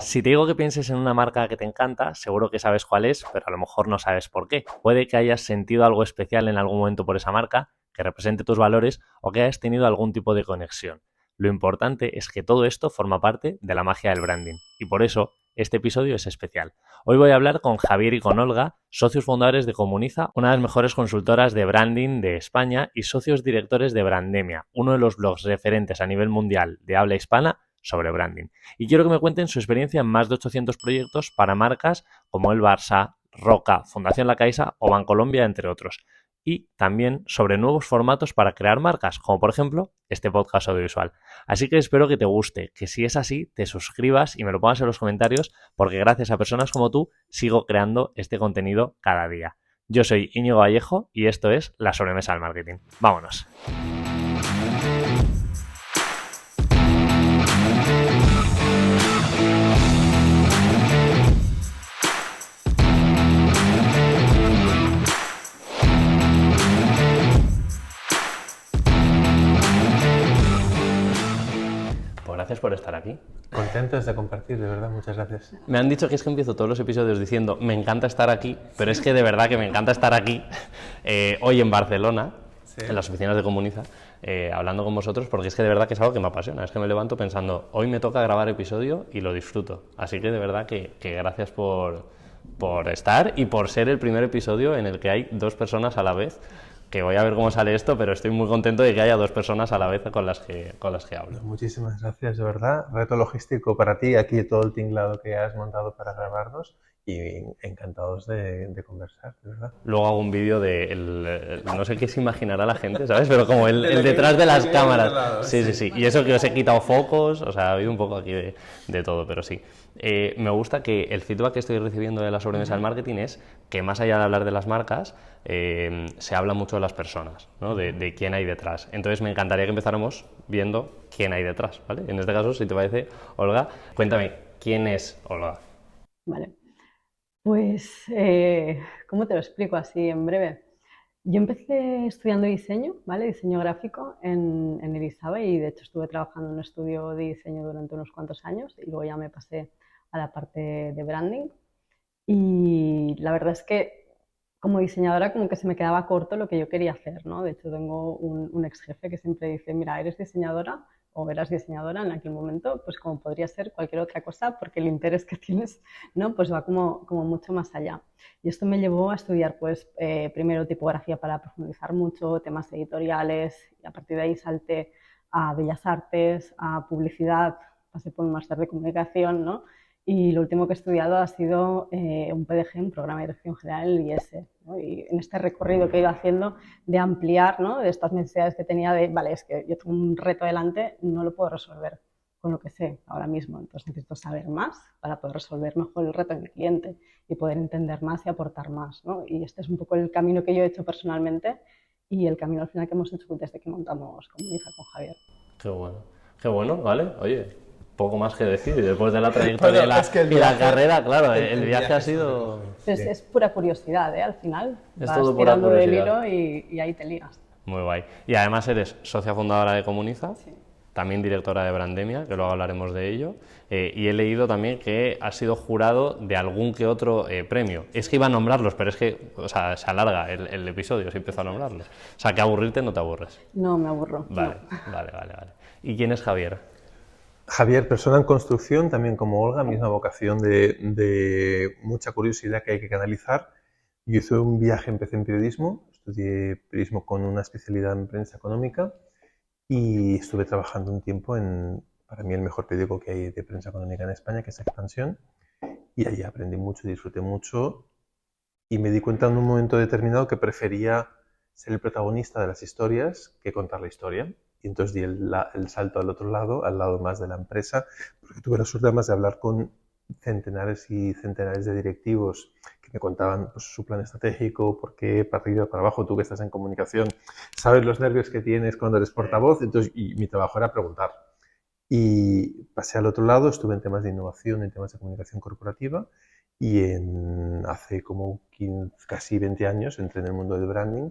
Si te digo que pienses en una marca que te encanta, seguro que sabes cuál es, pero a lo mejor no sabes por qué. Puede que hayas sentido algo especial en algún momento por esa marca, que represente tus valores o que hayas tenido algún tipo de conexión. Lo importante es que todo esto forma parte de la magia del branding y por eso este episodio es especial. Hoy voy a hablar con Javier y con Olga, socios fundadores de Comuniza, una de las mejores consultoras de branding de España y socios directores de Brandemia, uno de los blogs referentes a nivel mundial de habla hispana sobre branding. Y quiero que me cuenten su experiencia en más de 800 proyectos para marcas como el Barça, Roca, Fundación La Caixa o Bancolombia, entre otros. Y también sobre nuevos formatos para crear marcas, como por ejemplo este podcast audiovisual. Así que espero que te guste, que si es así, te suscribas y me lo pongas en los comentarios, porque gracias a personas como tú sigo creando este contenido cada día. Yo soy Íñigo Vallejo y esto es La Sobremesa del Marketing. ¡Vámonos! Pues gracias por estar aquí. Contentos de compartir, de verdad, muchas gracias. Me han dicho que es que empiezo todos los episodios diciendo me encanta estar aquí, pero es que de verdad que me encanta estar aquí hoy en Barcelona, sí, en las oficinas de Comuniza, hablando con vosotros, porque es que de verdad que es algo que me apasiona. Es que me levanto pensando, hoy me toca grabar episodio y lo disfruto. Así que de verdad que gracias por estar y por ser el primer episodio en el que hay dos personas a la vez. Que voy a ver cómo sale esto, pero estoy muy contento de que haya dos personas a la vez con las que hablo. Muchísimas gracias, de verdad. Reto logístico para ti, aquí todo el tinglado que has montado para grabarnos y encantados de conversar, de verdad. Luego hago un vídeo de, no sé qué se imaginará la gente, ¿sabes? Pero como el detrás de las cámaras. Sí. Y eso que os he quitado focos, o sea, ha habido un poco aquí de todo, pero sí. Me gusta que el feedback que estoy recibiendo de la sobremesa del marketing es que más allá de hablar de las marcas, se habla mucho de las personas, ¿no? De quién hay detrás. Entonces me encantaría que empezáramos viendo quién hay detrás, ¿vale? En este caso, si te parece, Olga, cuéntame, ¿quién es Olga? Vale, pues, ¿cómo te lo explico así en breve? Yo empecé estudiando diseño, ¿vale? Diseño gráfico en el ISABE y de hecho estuve trabajando en un estudio de diseño durante unos cuantos años y luego ya me pasé a la parte de branding y la verdad es que como diseñadora como que se me quedaba corto lo que yo quería hacer, ¿no? De hecho tengo un ex jefe que siempre dice, mira, eres diseñadora o eras diseñadora en aquel momento, pues como podría ser cualquier otra cosa porque el interés que tienes, ¿no? Pues va como mucho más allá. Y esto me llevó a estudiar pues primero tipografía para profundizar mucho, temas editoriales y a partir de ahí salté a Bellas Artes, a publicidad, pasé por un máster de comunicación, ¿no? Y lo último que he estudiado ha sido un PDG, un programa de dirección general en el IES, ¿no? Y en este recorrido que he ido haciendo de ampliar, ¿no? De estas necesidades que tenía de, vale, es que yo tengo un reto delante, no lo puedo resolver con lo que sé ahora mismo, entonces necesito saber más para poder resolver mejor el reto de mi cliente y poder entender más y aportar más, ¿no? Y este es un poco el camino que yo he hecho personalmente y el camino al final que hemos hecho desde que montamos Comuniza con Javier. Qué bueno, vale, oye. Poco más que decir, y después de la trayectoria y la carrera, claro, el viaje ha sido... Es pura curiosidad, ¿eh? Al final es vas todo pura tirando del curiosidad. hilo y ahí te lías. Muy guay. Y además eres socia fundadora de Comuniza, sí, también directora de Brandemia, que luego hablaremos de ello, y he leído también que has sido jurado de algún que otro premio. Es que iba a nombrarlos, pero es que, o sea, se alarga el episodio si empiezo a nombrarlos. O sea, que aburrirte no te aburres. No, me aburro. Vale, no. vale. ¿Y quién es Javier? Javier, persona en construcción, también como Olga, misma vocación de mucha curiosidad que hay que canalizar. Yo hice un viaje, empecé en periodismo, estudié periodismo con una especialidad en prensa económica y estuve trabajando un tiempo en, para mí, el mejor periódico que hay de prensa económica en España, que es Expansión, y allí aprendí mucho, disfruté mucho y me di cuenta en un momento determinado que prefería ser el protagonista de las historias que contar la historia. Y entonces di el salto al otro lado, al lado más de la empresa, porque tuve la suerte además de hablar con centenares y centenares de directivos que me contaban pues, su plan estratégico, por qué para arriba, para abajo, tú que estás en comunicación, sabes los nervios que tienes cuando eres portavoz, entonces, y mi trabajo era preguntar. Y pasé al otro lado, estuve en temas de innovación, en temas de comunicación corporativa, y hace como 15, casi 20 años entré en el mundo del branding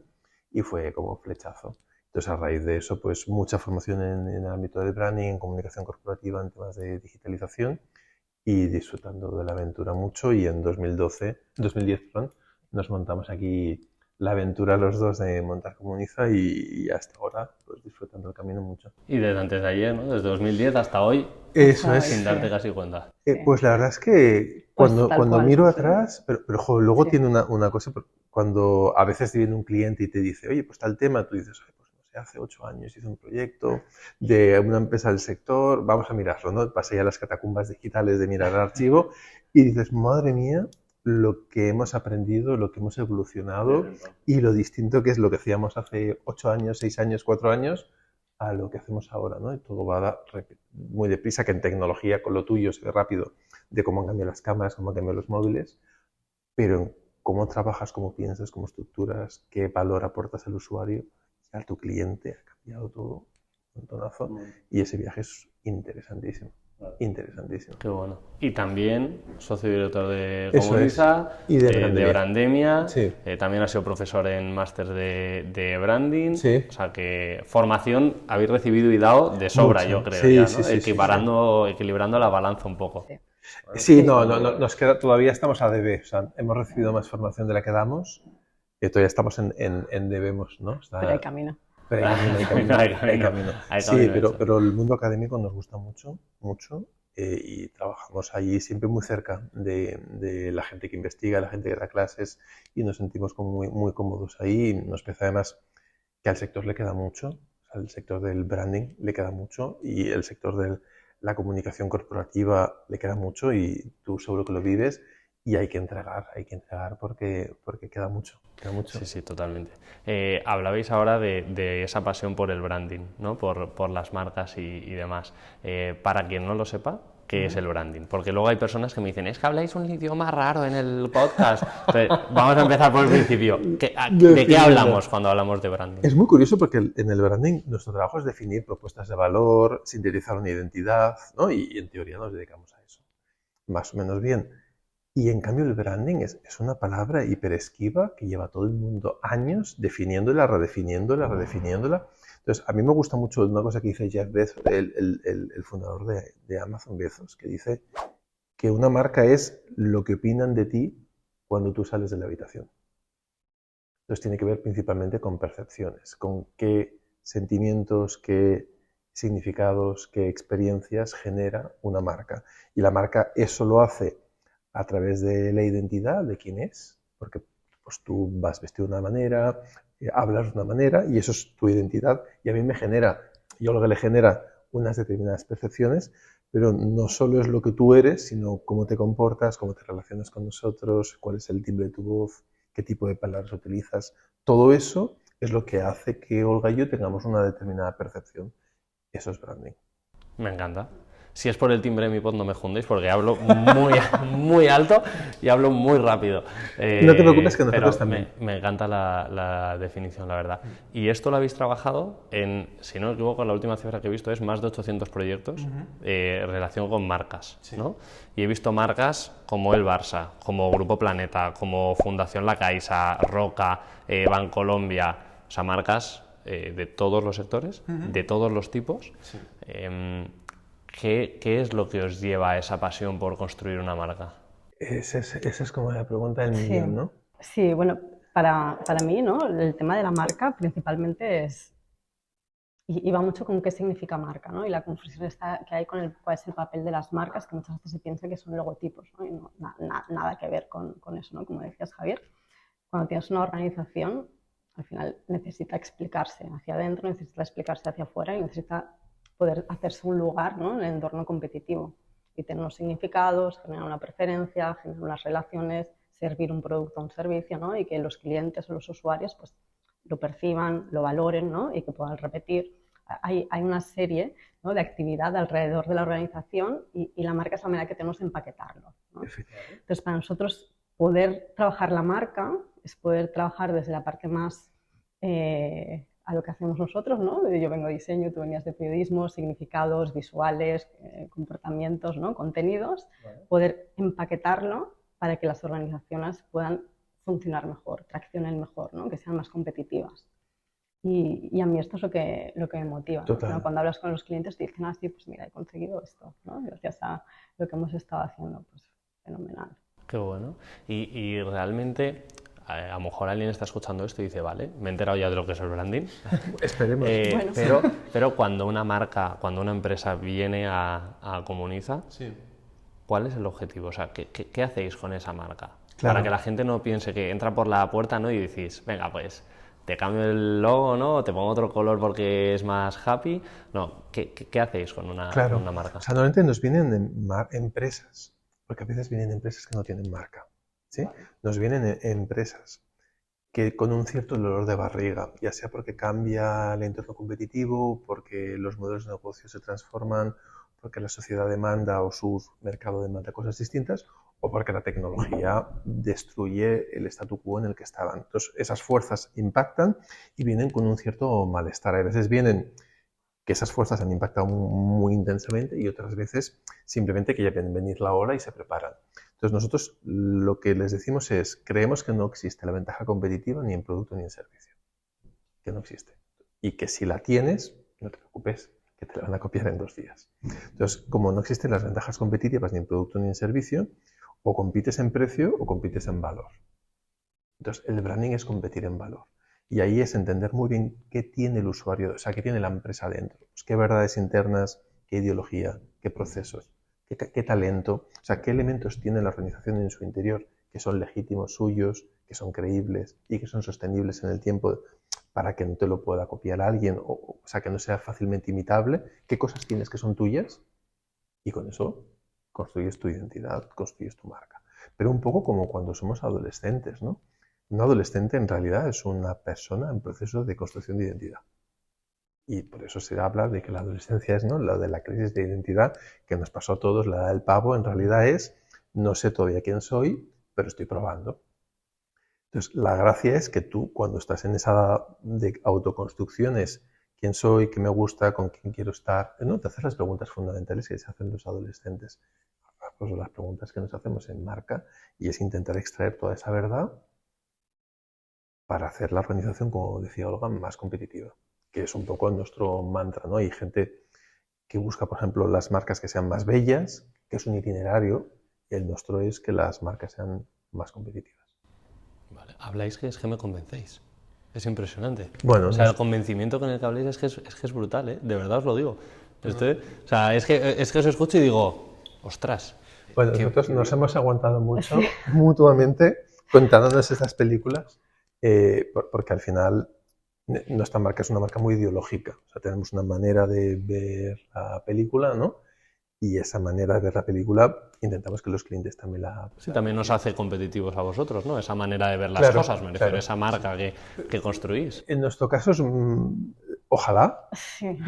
y fue como flechazo. Entonces, a raíz de eso, pues mucha formación en el ámbito del branding, en comunicación corporativa, en temas de digitalización y disfrutando de la aventura mucho. Y en 2010, perdón, nos montamos aquí la aventura los dos de montar Comuniza y hasta ahora pues disfrutando el camino mucho. Y desde antes de ayer, ¿no? Desde 2010 hasta hoy, Eso Ay, es. sin sí. darte casi cuenta. Pues la verdad es que Pues cuando, tal cuando cual, miro sí. atrás, pero jo, luego Sí. tiene una cosa, cuando a veces te viene un cliente y te dice, oye, pues tal tema, tú dices, "Ay, pues no sé, hace 8 años hice un proyecto de una empresa del sector, vamos a mirarlo, ¿no? Pasé ya las catacumbas digitales de mirar el archivo y dices, madre mía, lo que hemos aprendido, lo que hemos evolucionado y lo distinto que es lo que hacíamos hace 8 años, 6 años, 4 años a lo que hacemos ahora, ¿no? Y todo va muy deprisa, que en tecnología con lo tuyo se ve rápido de cómo han cambiado las cámaras, cómo han cambiado los móviles, pero en cómo trabajas, cómo piensas, cómo estructuras, qué valor aportas al usuario, a tu cliente, ha cambiado todo un montonazo y ese viaje es interesantísimo, interesantísimo. Qué bueno. Y también socio director de Eso es. Comuniza, Y de de Brandemia. Brandemia, Sí. también ha sido profesor en máster de branding, Sí. o sea que formación habéis recibido y dado de sobra, Mucha. yo creo, Sí, ya, sí, ¿no? sí, sí, Equilibrando la balanza un poco. Sí. Sí, no, nos queda, todavía estamos a db, o sea, hemos recibido más formación de la que damos y todavía estamos en debemos, ¿no? Pero hay camino. Pero hay camino, hay camino, Hay camino, hay camino. hay Sí, camino hecho. pero el mundo académico nos gusta mucho, mucho, y trabajamos allí siempre muy cerca de la gente que investiga, la gente que da clases y nos sentimos como muy, muy cómodos ahí. Y nos parece además que al sector le queda mucho, o sea, al sector del branding le queda mucho y el sector de la comunicación corporativa le queda mucho y tú seguro que lo vives y hay que entregar porque queda mucho, queda mucho. Sí, sí, totalmente. Hablabais ahora de esa pasión por el branding, ¿no? Por las marcas y demás. Para quien no lo sepa, ¿qué es el branding? Porque luego hay personas que me dicen, es que habláis un idioma raro en el podcast. Entonces, vamos a empezar por el principio. ¿De qué hablamos cuando hablamos de branding? Es muy curioso porque en el branding nuestro trabajo es definir propuestas de valor, sintetizar una identidad, ¿no? Y en teoría nos dedicamos a eso, más o menos bien. Y en cambio el branding es una palabra hiperesquiva que lleva todo el mundo años definiéndola, redefiniéndola, redefiniéndola. Entonces, a mí me gusta mucho una cosa que dice Jeff Bezos, el fundador de Amazon, Bezos, que dice que una marca es lo que opinan de ti cuando tú sales de la habitación. Entonces tiene que ver principalmente con percepciones, con qué sentimientos, qué significados, qué experiencias genera una marca. Y la marca eso lo hace a través de la identidad de quién es, porque pues tú vas vestido de una manera, hablas de una manera y eso es tu identidad y a mí me genera, yo lo que le genera unas determinadas percepciones, pero no solo es lo que tú eres, sino cómo te comportas, cómo te relacionas con nosotros, cuál es el timbre de tu voz, qué tipo de palabras utilizas. Todo eso es lo que hace que Olga y yo tengamos una determinada percepción. Eso es branding. Me encanta. Si es por el timbre de mi voz, no me jundéis porque hablo muy, muy alto y hablo muy rápido. No te preocupes que nosotros pero también. me encanta la definición, la verdad. Y esto lo habéis trabajado en, si no me equivoco, la última cifra que he visto es más de 800 proyectos en relación con marcas, Sí. ¿no? Y he visto marcas como el Barça, como Grupo Planeta, como Fundación La Caixa, Roca, Bancolombia, o sea, marcas de todos los sectores, de todos los tipos. Sí. ¿Qué es lo que os lleva a esa pasión por construir una marca? Esa es como la pregunta del Sí, millón, ¿no? sí, bueno, para mí, ¿no? El tema de la marca principalmente es, y va mucho con qué significa marca, ¿no? Y la confusión que hay con cuál es el papel de las marcas, que muchas veces se piensa que son logotipos, ¿no? Y nada que ver con eso, ¿no? Como decías, Javier, cuando tienes una organización, al final necesita explicarse hacia adentro, necesita explicarse hacia afuera y necesita poder hacerse un lugar, ¿no? En el entorno competitivo y tener unos significados, generar una preferencia, generar unas relaciones, servir un producto o un servicio, ¿no? Y que los clientes o los usuarios pues, lo perciban, lo valoren, ¿no? Y que puedan repetir. Hay una serie, ¿no? De actividad alrededor de la organización y la marca es la manera que tenemos de empaquetarlo, ¿no? Entonces, para nosotros poder trabajar la marca es poder trabajar desde la parte más a lo que hacemos nosotros, ¿no? Yo vengo de diseño, tú venías de periodismo, significados visuales, comportamientos, ¿no? Contenidos, poder empaquetarlo para que las organizaciones puedan funcionar mejor, traccionen mejor, ¿no? Que sean más competitivas. Y a mí esto es lo que me motiva, ¿no? Total. Cuando hablas con los clientes te dicen, sí, pues mira, he conseguido esto, ¿no? Gracias a lo que hemos estado haciendo, pues fenomenal. Qué bueno. Y realmente, a lo mejor alguien está escuchando esto y dice, vale, me he enterado ya de lo que es el branding. Esperemos. Bueno. Pero cuando una marca, cuando una empresa viene a Comuniza, Sí. ¿cuál es el objetivo? O sea, ¿qué hacéis con esa marca? Claro. Para que la gente no piense que entra por la puerta, ¿no? Y decís, venga, pues te cambio el logo, ¿no? Te pongo otro color porque es más happy. No, ¿qué hacéis con una marca? O sea, normalmente nos vienen empresas, porque a veces vienen empresas que no tienen marca, ¿sí? Nos vienen empresas que con un cierto dolor de barriga, ya sea porque cambia el entorno competitivo, porque los modelos de negocio se transforman, porque la sociedad demanda o su mercado demanda cosas distintas, o porque la tecnología destruye el statu quo en el que estaban. Entonces, esas fuerzas impactan y vienen con un cierto malestar. A veces vienen que esas fuerzas han impactado muy intensamente y otras veces simplemente que ya ven venir la hora y se preparan. Entonces nosotros lo que les decimos es, creemos que no existe la ventaja competitiva ni en producto ni en servicio. Que no existe. Y que si la tienes, no te preocupes, que te la van a copiar en 2 días. Entonces, como no existen las ventajas competitivas ni en producto ni en servicio, o compites en precio o compites en valor. Entonces, el branding es competir en valor. Y ahí es entender muy bien qué tiene el usuario, o sea, qué tiene la empresa dentro. Pues qué verdades internas, qué ideología, qué procesos, qué talento, o sea, qué elementos tiene la organización en su interior que son legítimos suyos, que son creíbles y que son sostenibles en el tiempo para que no te lo pueda copiar alguien, o sea, que no sea fácilmente imitable. ¿Qué cosas tienes que son tuyas? Y con eso construyes tu identidad, construyes tu marca. Pero un poco como cuando somos adolescentes, ¿no? Un adolescente en realidad es una persona en proceso de construcción de identidad. Y por eso se habla de que la adolescencia es, ¿no?, lo de la crisis de identidad que nos pasó a todos, la edad del pavo, en realidad es, no sé todavía quién soy, pero estoy probando. Entonces, la gracia es que tú, cuando estás en esa edad de autoconstrucción, es quién soy, qué me gusta, con quién quiero estar, ¿no? Te haces las preguntas fundamentales que se hacen los adolescentes. Pues las preguntas que nos hacemos en marca, y es intentar extraer toda esa verdad para hacer la organización, como decía Olga, más competitiva, que es un poco nuestro mantra, ¿no? Hay gente que busca, por ejemplo, las marcas que sean más bellas, que es un itinerario, y el nuestro es que las marcas sean más competitivas. Vale. Habláis que es que me convencéis. Es impresionante. Bueno, o sea, el convencimiento con el que habláis es que es brutal, ¿eh? De verdad os lo digo. O sea, es que os escucho y digo, ostras. Bueno, nosotros nos hemos aguantado mucho mutuamente contándonos estas películas, porque al final nuestra marca es una marca muy ideológica. O sea, tenemos una manera de ver la película, ¿no? Y esa manera de ver la película intentamos que los clientes también la... Sí, también nos hace competitivos a vosotros, ¿no? Esa manera de ver las cosas, me refiero a esa marca que construís. En nuestro caso, ojalá, Sí.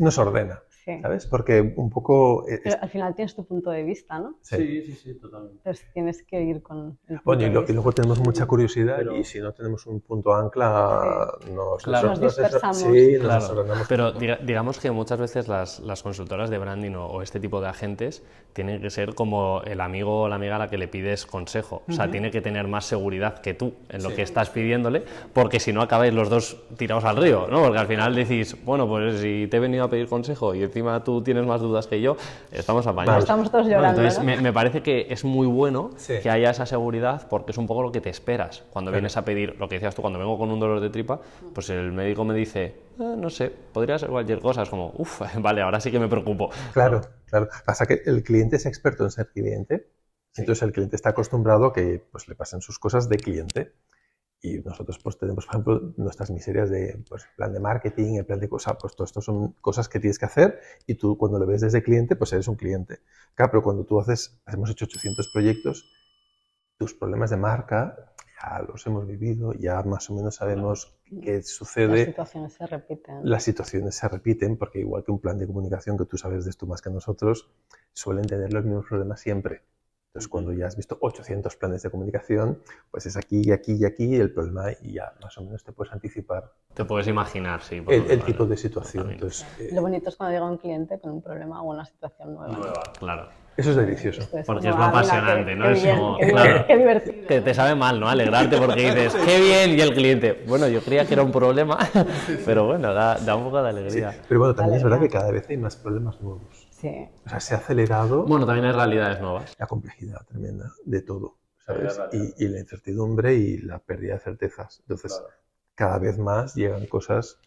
nos ordena, Sí. ¿sabes? Porque un poco... Pero al final tienes tu punto de vista, ¿no? Sí, totalmente. Entonces tienes que ir con el punto Bueno, de y vista. luego tenemos mucha curiosidad, pero... y si no tenemos un punto ancla, Nos dispersamos. Sí, nos claro. desordenamos. Pero digamos que muchas veces las consultoras de branding o este tipo de agentes tienen que ser como el amigo o la amiga a la que le pides consejo. O sea, tiene que tener más seguridad que tú en lo que estás pidiéndole, porque si no acabáis los dos tirados al río, ¿no? Porque al final decís, bueno, pues si te he venido a pedir consejo y encima tú tienes más dudas que yo, estamos apañados. Estamos todos llorando, Entonces, ¿no? me parece que es muy bueno Sí. que haya esa seguridad, porque es un poco lo que te esperas cuando vienes a pedir, lo que decías tú, cuando vengo con un dolor de tripa, pues el médico me dice, no sé, podría ser cualquier cosa, es como, uff, vale, ahora sí que me preocupo. Claro, claro. Pasa que el cliente es experto en ser cliente, entonces el cliente está acostumbrado a que pues, le pasen sus cosas de cliente. Y nosotros pues tenemos, por ejemplo, nuestras miserias de pues, plan de marketing, el plan de cosas, pues todo esto son cosas que tienes que hacer, y tú cuando lo ves desde cliente, pues eres un cliente. Claro, pero cuando tú hemos hecho 800 proyectos, tus problemas de marca ya los hemos vivido, ya más o menos sabemos qué sucede. Las situaciones se repiten. Las situaciones se repiten, porque igual que un plan de comunicación, que tú sabes de esto más que nosotros, suelen tener los mismos problemas siempre. Entonces, cuando ya has visto 800 planes de comunicación, pues es aquí y aquí y aquí el problema, y ya más o menos te puedes anticipar. Te puedes imaginar, sí. El tipo de situación. Entonces, Lo bonito es cuando llega un cliente con un problema o una situación nueva. Claro. Eso es delicioso. Esto Porque es como, lo mira, apasionante, ¿no? Qué Es bien, como, qué, claro, qué divertido. que te sabe mal, ¿no? Alegrarte porque dices, qué bien, y el cliente, bueno, yo creía que era un problema, pero bueno, da un poco de Sí, alegría. pero bueno, también es verdad que Alegría. cada vez hay más problemas nuevos. Sí, O sea, se ha acelerado Bueno, también hay realidades nuevas. la complejidad tremenda de todo, ¿sabes? Y la incertidumbre y la pérdida de certezas. Entonces, cada vez más llegan cosas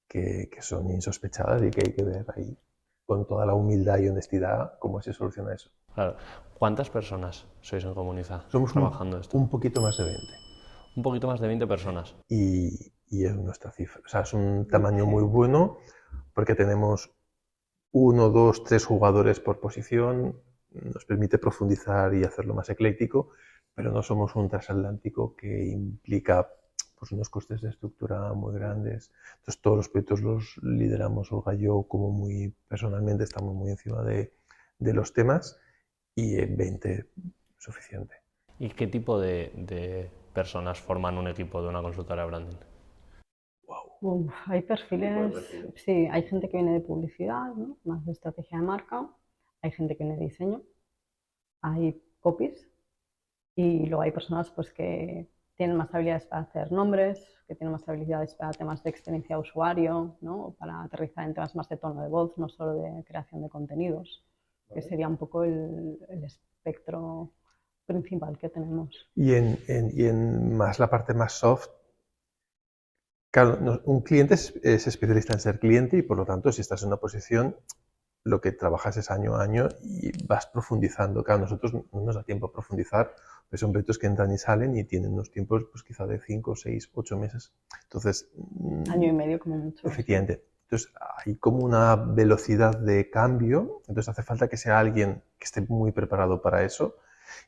que son insospechadas y que hay que ver ahí con toda la humildad y honestidad cómo se soluciona eso. Claro. ¿Cuántas personas sois en Comuniza Somos trabajando esto? un poquito más de 20 Un poquito más de 20 personas. y es nuestra cifra. O sea, es un tamaño muy bueno porque tenemos 1, 2, 3 jugadores por posición, nos permite profundizar y hacerlo más ecléctico, pero no somos un transatlántico que implica pues, unos costes de estructura muy grandes. Entonces todos los proyectos los lideramos Olga y yo como muy personalmente, estamos muy encima de los temas y 20 suficiente. ¿Y qué tipo de personas forman un equipo de una consultora de branding? hay perfiles, sí, hay gente que viene de publicidad, ¿no? Más de estrategia de marca, hay gente que viene de diseño, hay copies y luego hay personas pues, que tienen más habilidades para hacer nombres, que tienen más habilidades para temas de experiencia de usuario, ¿no? Para aterrizar en temas más de tono de voz, no solo de creación de contenidos, que sería un poco el espectro principal que tenemos. Y en más la parte más soft, claro, un cliente es especialista en ser cliente y por lo tanto si estás en una posición lo que trabajas es año a año y vas profundizando. Claro, nosotros no nos da tiempo a profundizar, pues son proyectos que entran y salen y tienen unos tiempos pues quizá de 5, 6, 8 meses. Entonces, año y medio como mucho. Efectivamente. Entonces, hay como una velocidad de cambio, entonces hace falta que sea alguien que esté muy preparado para eso.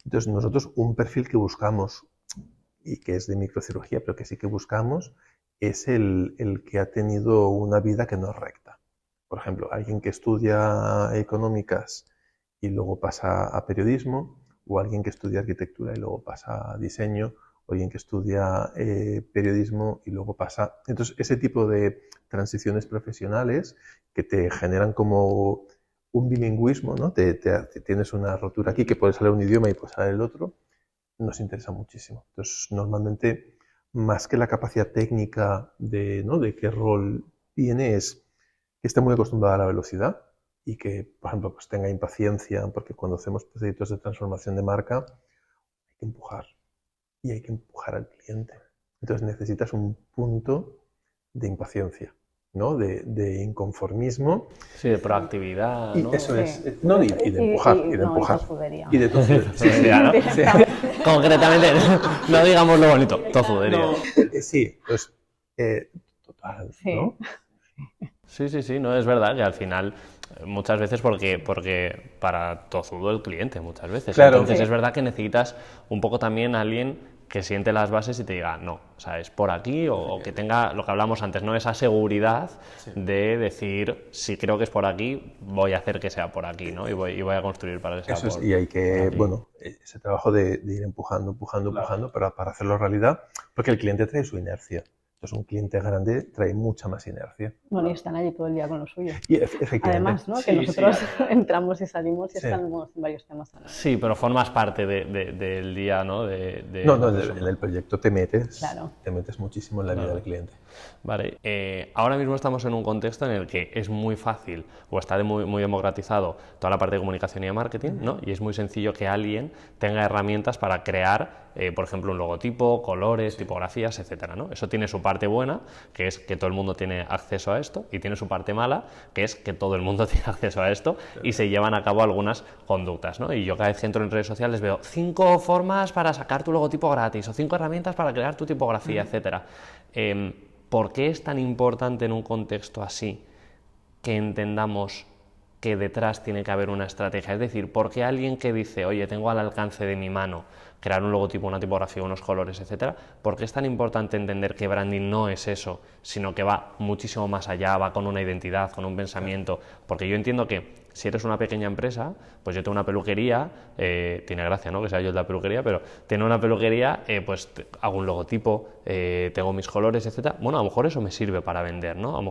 Entonces, nosotros un perfil que buscamos y que es de microcirugía, pero que sí que buscamos, es el que ha tenido una vida que no es recta. Por ejemplo, alguien que estudia económicas y luego pasa a periodismo, o alguien que estudia arquitectura y luego pasa a diseño, o alguien que estudia periodismo y luego pasa... Entonces, ese tipo de transiciones profesionales que te generan como un bilingüismo, ¿no? Tienes una rotura aquí que puede salir un idioma y puede salir el otro, nos interesa muchísimo. Entonces, normalmente, más que la capacidad técnica ¿no? de qué rol tiene, es que esté muy acostumbrada a la velocidad y que, por ejemplo, pues tenga impaciencia, porque cuando hacemos proyectos de transformación de marca hay que empujar y hay que empujar al cliente. Entonces necesitas un punto de impaciencia, ¿no? De inconformismo. Sí, de proactividad, ¿no? Y eso Sí. es. No, y de empujar, y de no, empujar. tozudería. Y de tozudería. Sí, sí. ¿no? Concretamente, no digamos lo bonito, tozudería. No, sí, pues total, Sí. ¿no? Sí, no, es verdad que al final muchas veces porque para tozudo el cliente muchas veces. Claro. Entonces Sí. es verdad que necesitas un poco también a alguien que siente las bases y te diga, no, o sea, es por aquí o que tenga lo que hablamos antes, ¿no? Esa seguridad de decir, si creo que es por aquí, voy a hacer que sea por aquí, ¿no? Y voy a construir para que sea Eso es, por y hay que, aquí. bueno, ese trabajo de ir empujando para hacerlo realidad, porque el cliente trae su inercia. Entonces, un cliente grande trae mucha más inercia. Bueno, y están allí todo el día con lo suyo. Y efectivamente. Además, ¿no? Sí, Que nosotros sí. entramos y salimos y Sí. estamos en varios temas a la vez. Sí, pero formas parte del día, ¿no? No, en el proyecto te metes muchísimo en la vida Claro. del cliente. Vale, ahora mismo estamos en un contexto en el que es muy fácil o está muy democratizado toda la parte de comunicación y de marketing, ¿no? Y es muy sencillo que alguien tenga herramientas para crear, por ejemplo, un logotipo, colores, tipografías, etcétera, ¿no? Eso tiene su parte buena, que es que todo el mundo tiene acceso a esto, y tiene su parte mala, que es que todo el mundo tiene acceso a esto y se llevan a cabo algunas conductas, ¿no? Y yo cada vez que entro en redes sociales veo 5 formas para sacar tu logotipo gratis o 5 herramientas para crear tu tipografía, etcétera. ¿Por qué es tan importante en un contexto así que entendamos que detrás tiene que haber una estrategia? Es decir, ¿por qué alguien que dice, oye, tengo al alcance de mi mano crear un logotipo, una tipografía, unos colores, etcétera, por qué es tan importante entender que branding no es eso, sino que va muchísimo más allá, va con una identidad, con un pensamiento? Porque yo entiendo que si eres una pequeña empresa, pues yo tengo una peluquería, tiene gracia, ¿no?, que sea yo la peluquería, pero tengo una peluquería, pues hago un logotipo, tengo mis colores, etcétera. Bueno, a lo mejor eso me sirve para vender, ¿no? A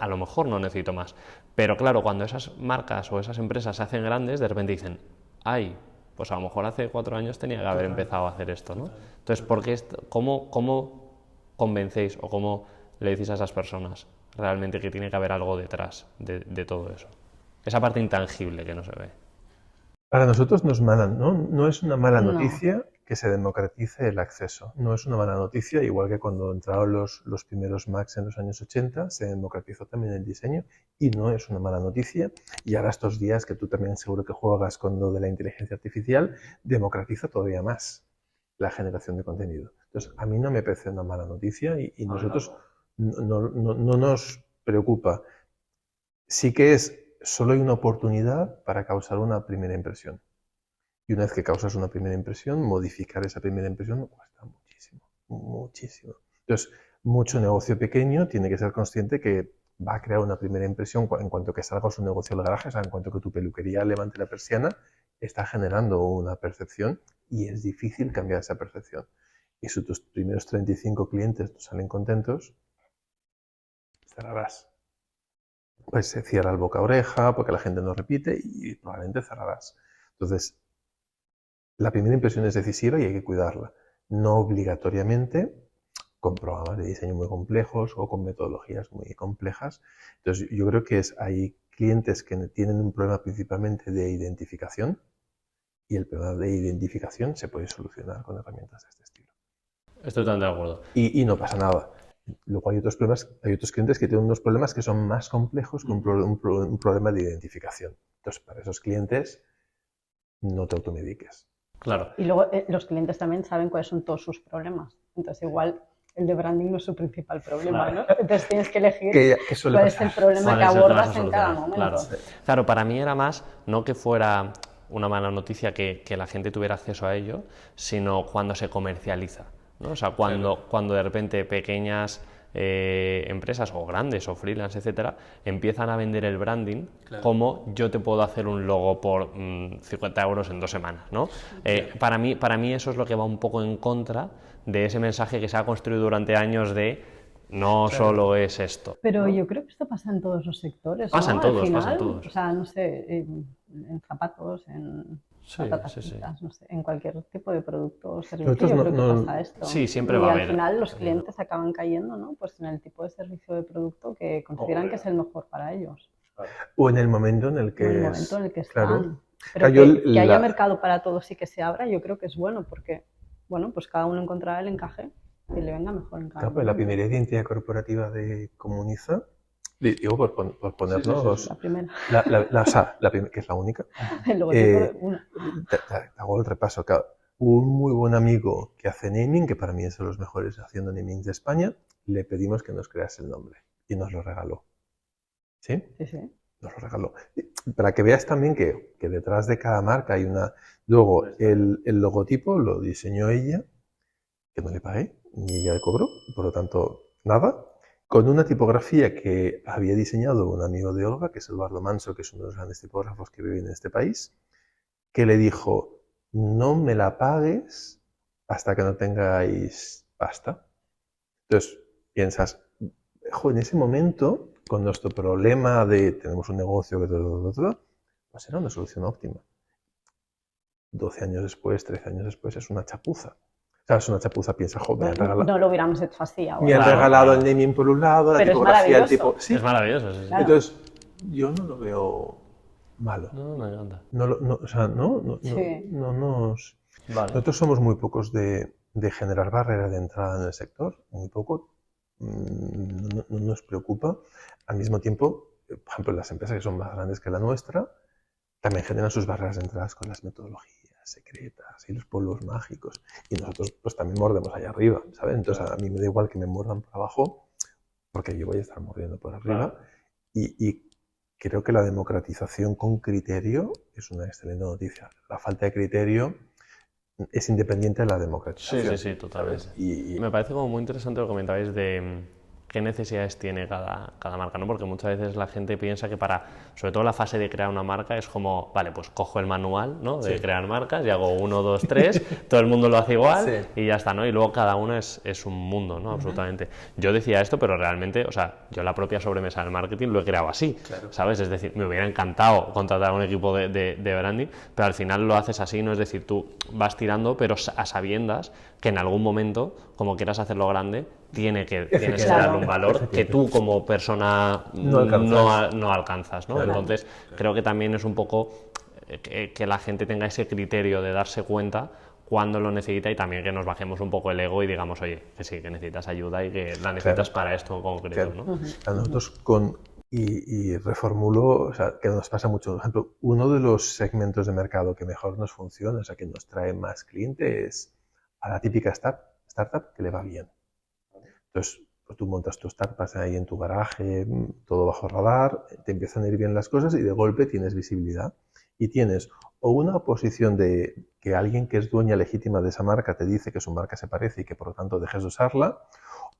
lo mejor no necesito más. Pero claro, cuando esas marcas o esas empresas se hacen grandes, de repente dicen, ay, pues a lo mejor hace 4 años tenía que haber empezado a hacer esto, ¿no? Entonces, ¿cómo convencéis o cómo le decís a esas personas realmente que tiene que haber algo detrás de todo eso? Esa parte intangible que no se ve. Para nosotros no es mala, ¿no? No es una mala No. noticia que se democratice el acceso. No es una mala noticia, igual que cuando entraron los primeros Macs en los años 80, se democratizó también el diseño y no es una mala noticia. Y ahora estos días que tú también seguro que juegas con lo de la inteligencia artificial, democratiza todavía más la generación de contenido. Entonces, a mí no me parece una mala noticia y nosotros no nos preocupa. Sí que solo hay una oportunidad para causar una primera impresión. Y una vez que causas una primera impresión, modificar esa primera impresión cuesta muchísimo, muchísimo. Entonces, mucho negocio pequeño tiene que ser consciente que va a crear una primera impresión en cuanto que salga su negocio al garaje, o sea, en cuanto que tu peluquería levante la persiana, está generando una percepción y es difícil cambiar esa percepción. Y si tus primeros 35 clientes no salen contentos, cerrarás. Pues se cierra el boca a oreja porque la gente no repite y probablemente cerrarás. Entonces, la primera impresión es decisiva y hay que cuidarla. No obligatoriamente con programas de diseño muy complejos o con metodologías muy complejas. Entonces, yo creo que hay clientes que tienen un problema principalmente de identificación y el problema de identificación se puede solucionar con herramientas de este estilo. Estoy totalmente de acuerdo. Y no pasa nada. Luego hay otros clientes que tienen unos problemas que son más complejos que un problema de identificación. Entonces, para esos clientes, no te automediques. Claro. Y luego los clientes también saben cuáles son todos sus problemas. Entonces, igual el de branding no es su principal problema, ¿no? Entonces tienes que elegir cuál es el problema que abordas en cada momento. Claro, para mí era más, no que fuera una mala noticia que la gente tuviera acceso a ello, sino cuando se comercializa, ¿no? O sea, cuando de repente pequeñas empresas o grandes o freelance, etcétera, empiezan a vender el branding como yo te puedo hacer un logo por 50 euros en 2 semanas, ¿no? Para mí eso es lo que va un poco en contra de ese mensaje que se ha construido durante años de no solo es esto. Pero yo creo que esto pasa en todos los sectores, Pasa ¿no? en todos, Al final, pasa en todos. O sea, no sé, en zapatos, en patatas fritas, no sé, en cualquier tipo de producto o servicio, yo creo que pasa esto. Sí, siempre va a haber. Y al final los clientes acaban cayendo, ¿no? Pues en el tipo de servicio de producto que consideran que es el mejor para ellos. O en el momento en el que En el momento en el que están. Claro. Pero que haya mercado para todos y que se abra, yo creo que es bueno, porque, bueno, pues cada uno encontrará el encaje que le venga mejor en cada momento. La primera identidad corporativa de Comuniza, digo por ponernos... La primera. Que es la única. El logotipo de una. Te hago el repaso. Claro. Un muy buen amigo que hace naming, que para mí es de los mejores haciendo naming de España, le pedimos que nos crease el nombre y nos lo regaló. ¿Sí? Sí, sí. Nos lo regaló. Para que veas también que detrás de cada marca hay una... Luego, el logotipo lo diseñó ella, que no le pagué, ni ella le cobró, por lo tanto, nada, con una tipografía que había diseñado un amigo de Olga, que es Eduardo Manso, que es uno de los grandes tipógrafos que viven en este país, que le dijo, no me la pagues hasta que no tengáis pasta. Entonces, piensas, en ese momento, con nuestro problema de tenemos un negocio que todo, pues era una solución óptima. 12 años después, 13 años después, es una chapuza. Claro, es una chapuza, piensa, joder, no lo hubiéramos hecho así ahora. Me han regalado el naming por un lado, la tipografía, el tipo... Sí, es maravilloso, sí. Claro. Entonces, yo no lo veo malo. No, me encanta. O sea, no nos... Vale. Nosotros somos muy pocos de generar barreras de entrada en el sector, muy poco. No nos preocupa. Al mismo tiempo, por ejemplo, las empresas que son más grandes que la nuestra también generan sus barreras de entrada con las metodologías secretas y los polvos mágicos. Y nosotros pues también mordemos allá arriba, ¿sabes? Entonces a mí me da igual que me muerdan por abajo, porque yo voy a estar mordiendo por arriba. Y creo que la democratización con criterio es una excelente noticia. La falta de criterio es independiente de la democratización. Sí, totalmente. Y me parece como muy interesante lo que comentabais de qué necesidades tiene cada marca, ¿no? Porque muchas veces la gente piensa que sobre todo la fase de crear una marca es como, vale, pues cojo el manual, ¿no? De crear marcas y hago 1, 2, 3, todo el mundo lo hace igual y ya está, ¿no? Y luego cada uno es un mundo, ¿no? Absolutamente. Yo decía esto, pero realmente, o sea, yo la propia sobremesa del marketing lo he creado así, ¿sabes? Es decir, me hubiera encantado contratar a un equipo de branding, pero al final lo haces así, ¿no? Es decir, tú vas tirando, pero a sabiendas que en algún momento, como quieras hacerlo grande, tienes que darle un valor que tú como persona no alcanzas, ¿no? Claro. Entonces, creo que también es un poco que la gente tenga ese criterio de darse cuenta cuando lo necesita y también que nos bajemos un poco el ego y digamos, oye, que sí, que necesitas ayuda y que la necesitas para esto en concreto, ¿no? A nosotros y reformulo, o sea, que nos pasa mucho. Por ejemplo, uno de los segmentos de mercado que mejor nos funciona, o sea, que nos trae más clientes, es a la típica startup que le va bien. Entonces, pues tú montas tu startup ahí en tu garaje, todo bajo radar, te empiezan a ir bien las cosas y de golpe tienes visibilidad. Y tienes o una oposición de que alguien que es dueña legítima de esa marca te dice que su marca se parece y que por lo tanto dejes de usarla,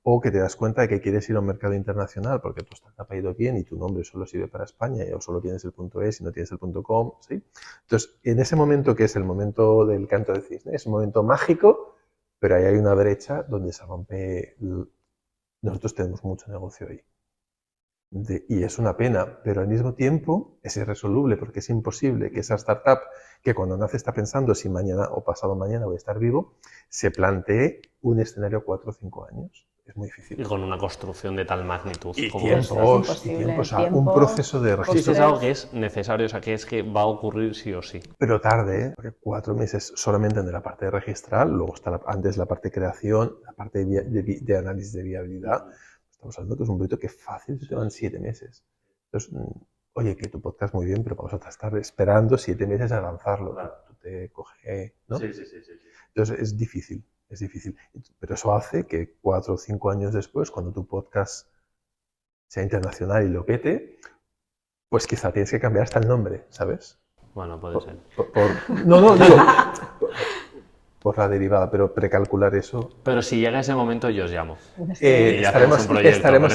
o que te das cuenta de que quieres ir a un mercado internacional porque tu startup ha ido bien y tu nombre solo sirve para España o solo tienes el .es y no tienes el .com, ¿sí? Entonces, en ese momento que es el momento del canto de cisne, es un momento mágico, pero ahí hay una brecha donde se rompe. Nosotros tenemos mucho negocio ahí. Y es una pena, pero al mismo tiempo es irresoluble porque es imposible que esa startup que cuando nace está pensando si mañana o pasado mañana voy a estar vivo, se plantee un escenario 4 o 5 años. Es muy difícil. Y con una construcción de tal magnitud. Y tiempos, o sea, un proceso de registro. Sí, es algo que es necesario, o sea, que es que va a ocurrir sí o sí. Pero tarde, ¿eh? Porque 4 meses solamente de la parte de registrar, luego está antes la parte de creación, la parte de análisis de viabilidad. Estamos hablando que es un proyecto que fácil se te van 7 meses. Entonces, oye, que tu podcast muy bien, pero vamos a estar esperando 7 meses a lanzarlo. Claro. Tú te coges, ¿no? Sí. Entonces, es difícil. Pero eso hace que 4 o 5 años después, cuando tu podcast sea internacional y lo pete, pues quizá tienes que cambiar hasta el nombre, ¿sabes? Bueno, puede ser. No, digo, por la derivada, pero precalcular eso. Pero si llega ese momento, yo os llamo. Estaremos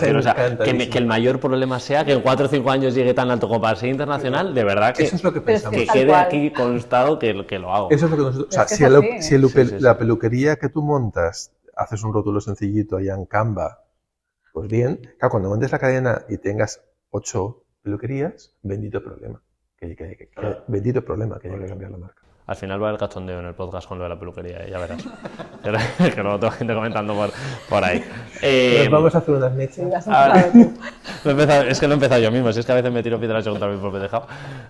que el mayor problema sea que en 4 o 5 años llegue tan alto como para ser internacional, de verdad que, eso es lo que pensamos. Que quede aquí constado que lo hago. Eso es lo que nosotros. O sea, si la peluquería que tú montas, haces un rótulo sencillito allá en Canva, pues bien, claro, cuando montes la cadena y tengas 8 peluquerías, bendito problema. Bendito problema que haya que cambiar la marca. Al final va a haber cachondeo en el podcast con lo de la peluquería, ya verás. Que luego tengo gente comentando por ahí. Nos vamos a hacer unas mechas. Es que lo he empezado yo mismo, si es que a veces me tiro piedras contra mi propio tejado.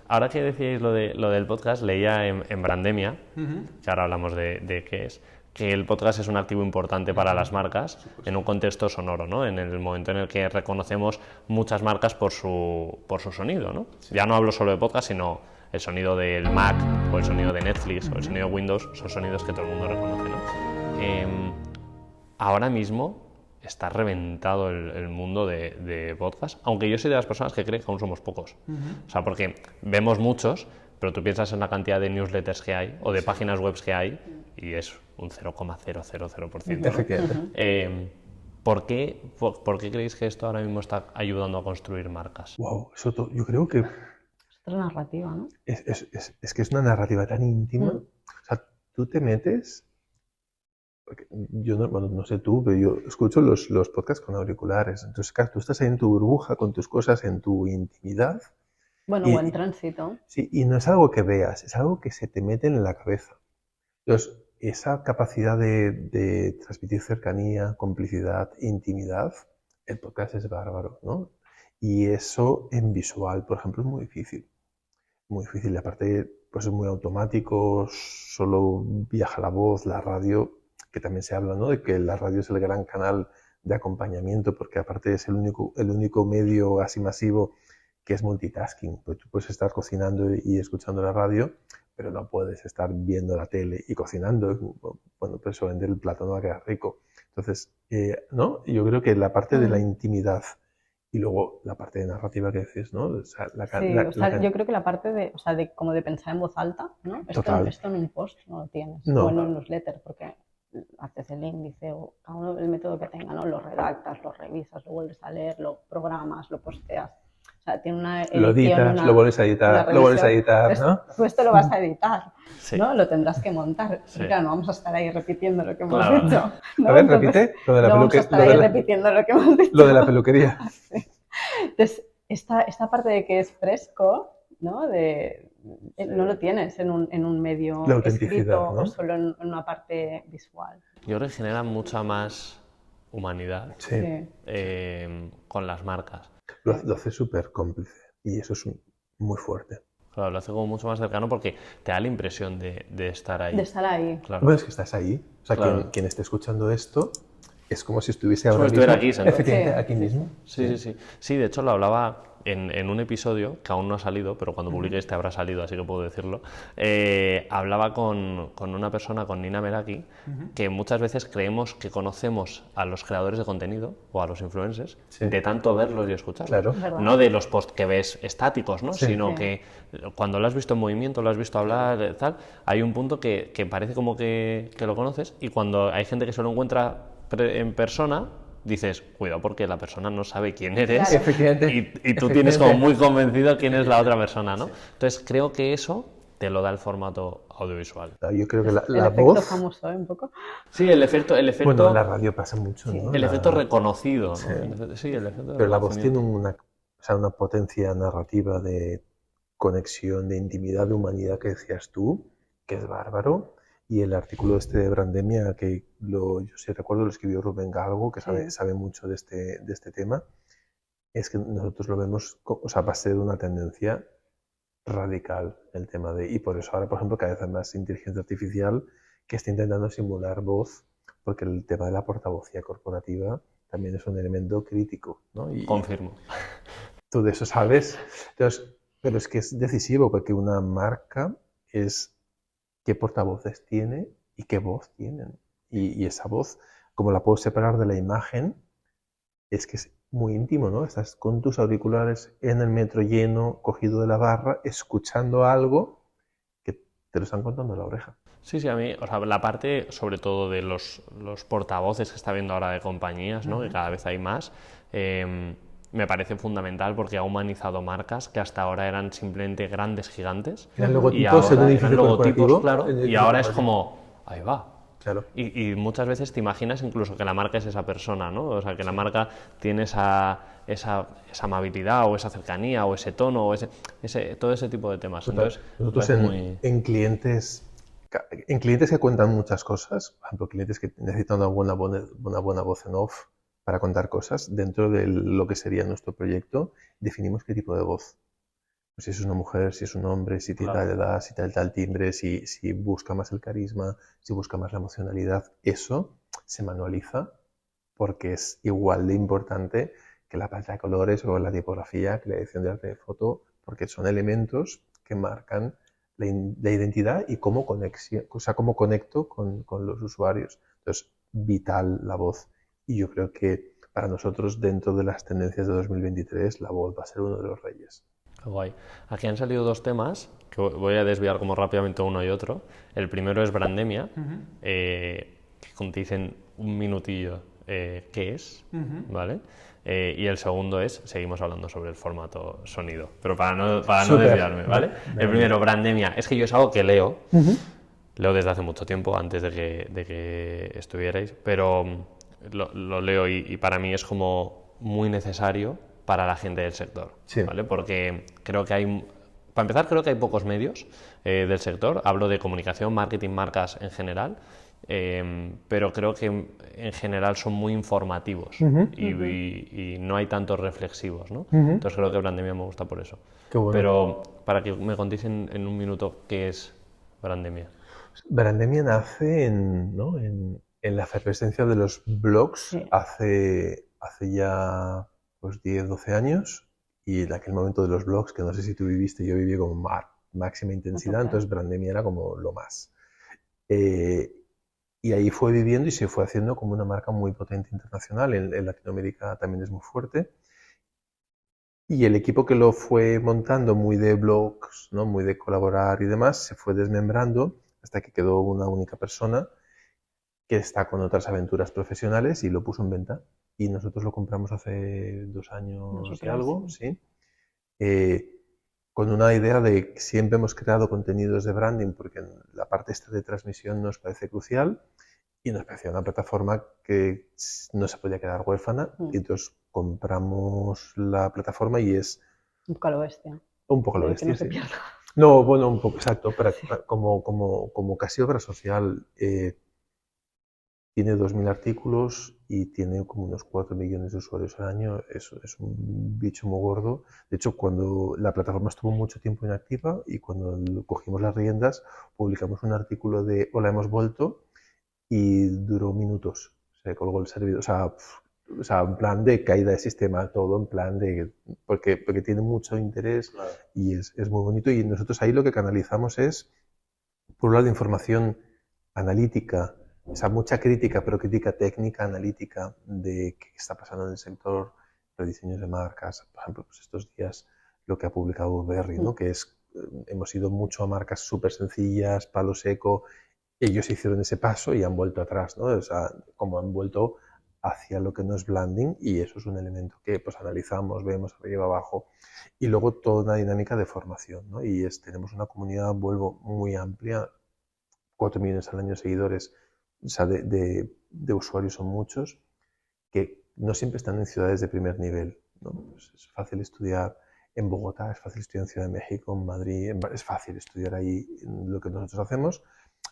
Ahora que decíais lo del podcast, leía en Brandemia, que ahora hablamos de qué es, que el podcast es un activo importante para las marcas en un contexto sonoro, ¿no? En el momento en el que reconocemos muchas marcas por su sonido, ¿no? Sí. Ya no hablo solo de podcast, sino el sonido del Mac o el sonido de Netflix o el sonido de Windows son sonidos que todo el mundo reconoce, ¿no? Ahora mismo está reventado el mundo de podcast, aunque yo soy de las personas que creen que aún somos pocos. O sea, porque vemos muchos, pero tú piensas en la cantidad de newsletters que hay o de páginas web que hay y es un 0,000%. Efectivamente. ¿Por qué creéis que esto ahora mismo está ayudando a construir marcas? Wow, yo creo que otra narrativa, ¿no? Es que es una narrativa tan íntima. O sea, tú te metes. Yo no sé tú, pero yo escucho los podcasts con auriculares. Entonces, claro, tú estás ahí en tu burbuja con tus cosas, en tu intimidad. Bueno, buen tránsito. Sí, y no es algo que veas, es algo que se te mete en la cabeza. Entonces, esa capacidad de transmitir cercanía, complicidad, intimidad, el podcast es bárbaro, ¿no? Y eso en visual, por ejemplo, es muy difícil. Muy difícil. Aparte, pues es muy automático, solo viaja la voz, la radio, que también se habla, ¿no? De que la radio es el gran canal de acompañamiento, porque aparte es el único medio así masivo que es multitasking. Pues tú puedes estar cocinando y escuchando la radio, pero no puedes estar viendo la tele y cocinando. Bueno, pues eso, vender el plato no va a quedar rico. Entonces, ¿no? Yo creo que la parte de la intimidad y luego la parte de narrativa que decís, ¿no? O sea, yo creo que la parte de como de pensar en voz alta, ¿no? Esto en un post no lo tienes, o en un newsletter, porque haces el índice o cada uno el método que tenga, ¿no? Lo redactas, lo revisas, lo vuelves a leer, lo programas, lo posteas. O sea, tiene una edición, lo editas, lo vuelves a editar, lo vuelves a editar, pues, ¿no? tú esto lo vas a editar, Sí. ¿no? Lo tendrás que montar. Sí. Y claro, no vamos a estar ahí repitiendo lo que hemos Claro. hecho, ¿no? A ver, Entonces, repite lo de la no vamos a estar ahí repitiendo lo que hemos dicho. Lo de la peluquería. Sí. Entonces, esta parte de que es fresco, ¿no? No lo tienes en un medio La autenticidad, escrito, ¿no? o solo en una parte visual. Yo creo que genera mucha más humanidad Sí. con las marcas. Lo hace súper cómplice y eso es muy fuerte. Claro, lo hace como mucho más cercano porque te da la impresión de estar ahí. De estar ahí. Claro. Bueno, es que estás ahí. O sea, Claro. quien esté escuchando esto es como si estuviese Como ahora si estuviera mismo. aquí, sentado. Efectivamente, Sí, aquí sí, mismo. Sí. Sí, de hecho lo hablaba en un episodio que aún no ha salido, pero cuando publique este habrá salido, así que puedo decirlo. Hablaba con una persona, con Nina Meraki, que muchas veces creemos que conocemos a los creadores de contenido o a los influencers Sí. de tanto verlos y escucharlos. Claro. ¿Verdad? No de los posts que ves estáticos, ¿no? Sí. Sino Sí. que cuando lo has visto en movimiento, lo has visto hablar, tal, hay un punto que parece como que lo conoces, y cuando hay gente que se lo encuentra en persona, dices, cuidado porque la persona no sabe quién eres. Claro. Efectivamente. Y tú tienes como muy convencido quién es la otra persona, ¿no? Entonces creo que eso te lo da el formato audiovisual. Yo creo que la el efecto voz... famoso, ¿eh? Un poco. Sí, el efecto, Bueno, en la radio pasa mucho, Sí. ¿no? el La- efecto reconocido, ¿no? Sí. Sí, el efecto de Pero la voz tiene reconocimiento. una potencia narrativa de conexión, de intimidad, de humanidad que decías tú, que es bárbaro. Y el artículo este de Brandemia, que yo sí recuerdo, lo escribió Rubén Galgo, que Sí. sabe mucho de este tema, es que nosotros lo vemos, o sea, va a ser una tendencia radical el tema de... Y por eso ahora, por ejemplo, cada vez hay más inteligencia artificial que está intentando simular voz, porque el tema de la portavocía corporativa también es un elemento crítico, ¿no? Y Confirmo. tú de eso sabes. Entonces, pero es que es decisivo, porque una marca es qué portavoces tiene y qué voz tienen. Y esa voz, como la puedo separar de la imagen, es que es muy íntimo, ¿no? Estás con tus auriculares en el metro lleno, cogido de la barra, escuchando algo que te lo están contando en la oreja. Sí, a mí, o sea, la parte sobre todo de los portavoces que está viendo ahora de compañías, ¿no? Que cada vez hay más, me parece fundamental porque ha humanizado marcas que hasta ahora eran simplemente grandes gigantes. Eran Y logotipos en un ahora edificio eran logotipos, corporativo. claro, en el y edificio ahora es corporativo. como, ahí va. Claro. Y muchas veces te imaginas incluso que la marca es esa persona, ¿no? O sea, que la marca tiene esa amabilidad o esa cercanía o ese tono o todo ese tipo de temas. Entonces, Nosotros me parece en clientes que cuentan muchas cosas, por ejemplo, clientes que necesitan una buena voz en off para contar cosas, dentro de lo que sería nuestro proyecto, definimos qué tipo de voz. Pues si es una mujer, si es un hombre, si tiene tal edad, si tal timbre, si busca más el carisma, si busca más la emocionalidad. Eso se manualiza porque es igual de importante que la paleta de colores o la tipografía, que la edición de arte de foto, porque son elementos que marcan la identidad y cómo conecto con los usuarios. Entonces, vital la voz. Y yo creo que para nosotros, dentro de las tendencias de 2023, la voz va a ser uno de los reyes. Qué guay. Aquí han salido dos temas que voy a desviar como rápidamente uno y otro. El primero es Brandemia, que como te dicen un minutillo qué es, ¿vale? Y el segundo es, seguimos hablando sobre el formato sonido, pero para no desviarme, ¿vale? El primero, Brandemia, es que yo es algo que leo, leo desde hace mucho tiempo, antes de que estuvierais, pero lo leo y para mí es como muy necesario para la gente del sector, Sí. ¿vale? Porque creo que para empezar, creo que hay pocos medios del sector, hablo de comunicación, marketing, marcas en general, pero creo que en general son muy informativos y no hay tantos reflexivos, ¿no? Entonces creo que Brandemia me gusta por eso. Qué bueno. Pero para que me contéis en un minuto qué es Brandemia. Brandemia nace en la efervescencia de los blogs Sí. hace ya pues 10, 12 años, y en aquel momento de los blogs, que no sé si tú viviste, yo viví como máxima intensidad, entonces Brandemia era como lo más. Y ahí fue viviendo y se fue haciendo como una marca muy potente internacional. En Latinoamérica también es muy fuerte. Y el equipo que lo fue montando, muy de blogs, ¿no? Muy de colaborar y demás, se fue desmembrando hasta que quedó una única persona que está con otras aventuras profesionales y lo puso en venta. Y nosotros lo compramos hace 2 años y Nosotros, algo, sí. sí. Con una idea de que siempre hemos creado contenidos de branding porque la parte esta de transmisión nos parece crucial y nos parecía una plataforma que no se podía quedar huérfana. Y entonces compramos la plataforma y es Un poco a lo bestia. un poco lo Que bestia, no se sí. pierda. No, bueno, un poco, exacto, como casi obra social. Tiene 2.000 artículos y tiene como unos 4 millones de usuarios al año. Es un bicho muy gordo. De hecho, cuando la plataforma estuvo mucho tiempo inactiva y cuando cogimos las riendas, publicamos un artículo de Hola, hemos vuelto y duró minutos. Se colgó el servidor. O sea, en plan de caída de sistema, todo en plan de... Porque tiene mucho interés, claro, y es muy bonito. Y nosotros ahí lo que canalizamos es, por un lado, información analítica, o sea, mucha crítica, pero crítica técnica, analítica, de qué está pasando en el sector de diseños de marcas. Por ejemplo, pues estos días lo que ha publicado Berry, ¿no? Que es, hemos ido mucho a marcas súper sencillas, palo seco. Ellos hicieron ese paso y han vuelto atrás, ¿no? O sea, como han vuelto hacia lo que no es branding, y eso es un elemento que pues analizamos, vemos arriba abajo. Y luego toda una dinámica de formación, ¿no? Y tenemos una comunidad, vuelvo, muy amplia, 4 millones al año de seguidores, o sea, de usuarios son muchos, que no siempre están en ciudades de primer nivel, ¿no? Pues es fácil estudiar en Bogotá, es fácil estudiar en Ciudad de México, en Madrid, es fácil estudiar ahí lo que nosotros hacemos,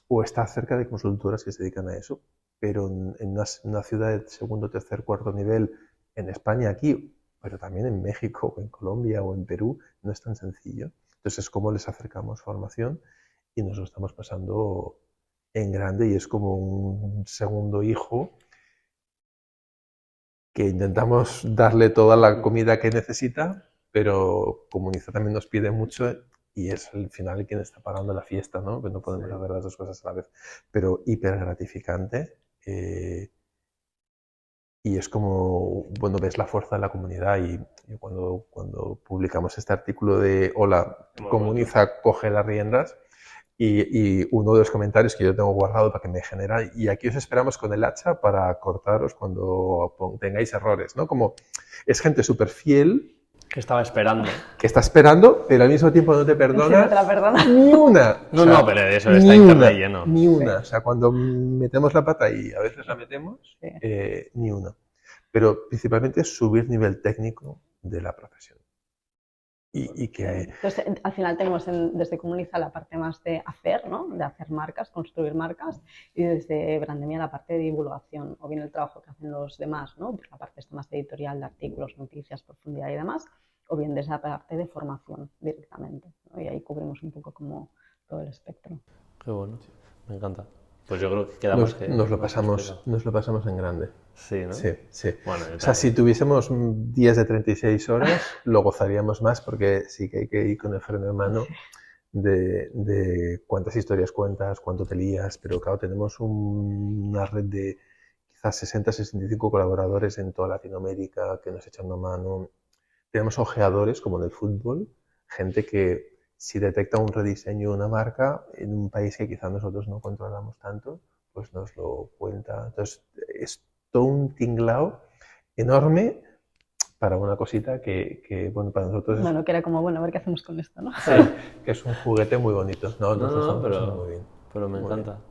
o estar cerca de consultoras que se dedican a eso. Pero en una ciudad de segundo, tercer, cuarto nivel, en España, aquí, pero también en México, o en Colombia, o en Perú, no es tan sencillo. Entonces es como les acercamos formación y nos lo estamos pasando en grande y es como un segundo hijo que intentamos darle toda la comida que necesita, pero como UNICEF también nos pide mucho y es al final quien está pagando la fiesta, ¿no? Pues no podemos hacer las dos cosas a la vez, pero hiper gratificante. Y es como, bueno, ves la fuerza de la comunidad y cuando publicamos este artículo de Hola, Comuniza, coge las riendas, y uno de los comentarios que yo tengo guardado para que me genera, y aquí os esperamos con el hacha para cortaros cuando tengáis errores, ¿no? Como es gente súper fiel. Que estaba esperando. Que está esperando, pero al mismo tiempo no te perdona. Sí, no te la perdona. Ni una. No, o sea, no, pero de eso está internet lleno. Ni una. O sea, cuando metemos la pata y a veces la metemos, ni una. Pero principalmente es subir nivel técnico de la profesión. Y que... Entonces, al final tenemos desde Comuniza la parte más de hacer, ¿no? De hacer marcas, construir marcas, y desde Brandemia la parte de divulgación, o bien el trabajo que hacen los demás, ¿no? Pues la parte está más editorial de artículos, noticias, profundidad y demás, o bien desde la parte de formación directamente, ¿no? Y ahí cubrimos un poco como todo el espectro. Qué bueno, me encanta. Pues yo creo que quedamos nos lo pasamos en grande. Sí, ¿no? Sí, sí. Bueno, o sea, si tuviésemos días de 36 horas, lo gozaríamos más porque sí que hay que ir con el freno de mano de cuántas historias cuentas, cuánto te lías, pero claro, tenemos una red de quizás 60, 65 colaboradores en toda Latinoamérica que nos echan una mano. Tenemos ojeadores, como en el fútbol, gente que si detecta un rediseño de una marca en un país que quizás nosotros no controlamos tanto, pues nos lo cuenta. Entonces, es todo un tinglao enorme para una cosita que bueno, para nosotros es... Bueno, que era como, bueno, a ver qué hacemos con esto, ¿no? Sí, que es un juguete muy bonito. Pero muy bien.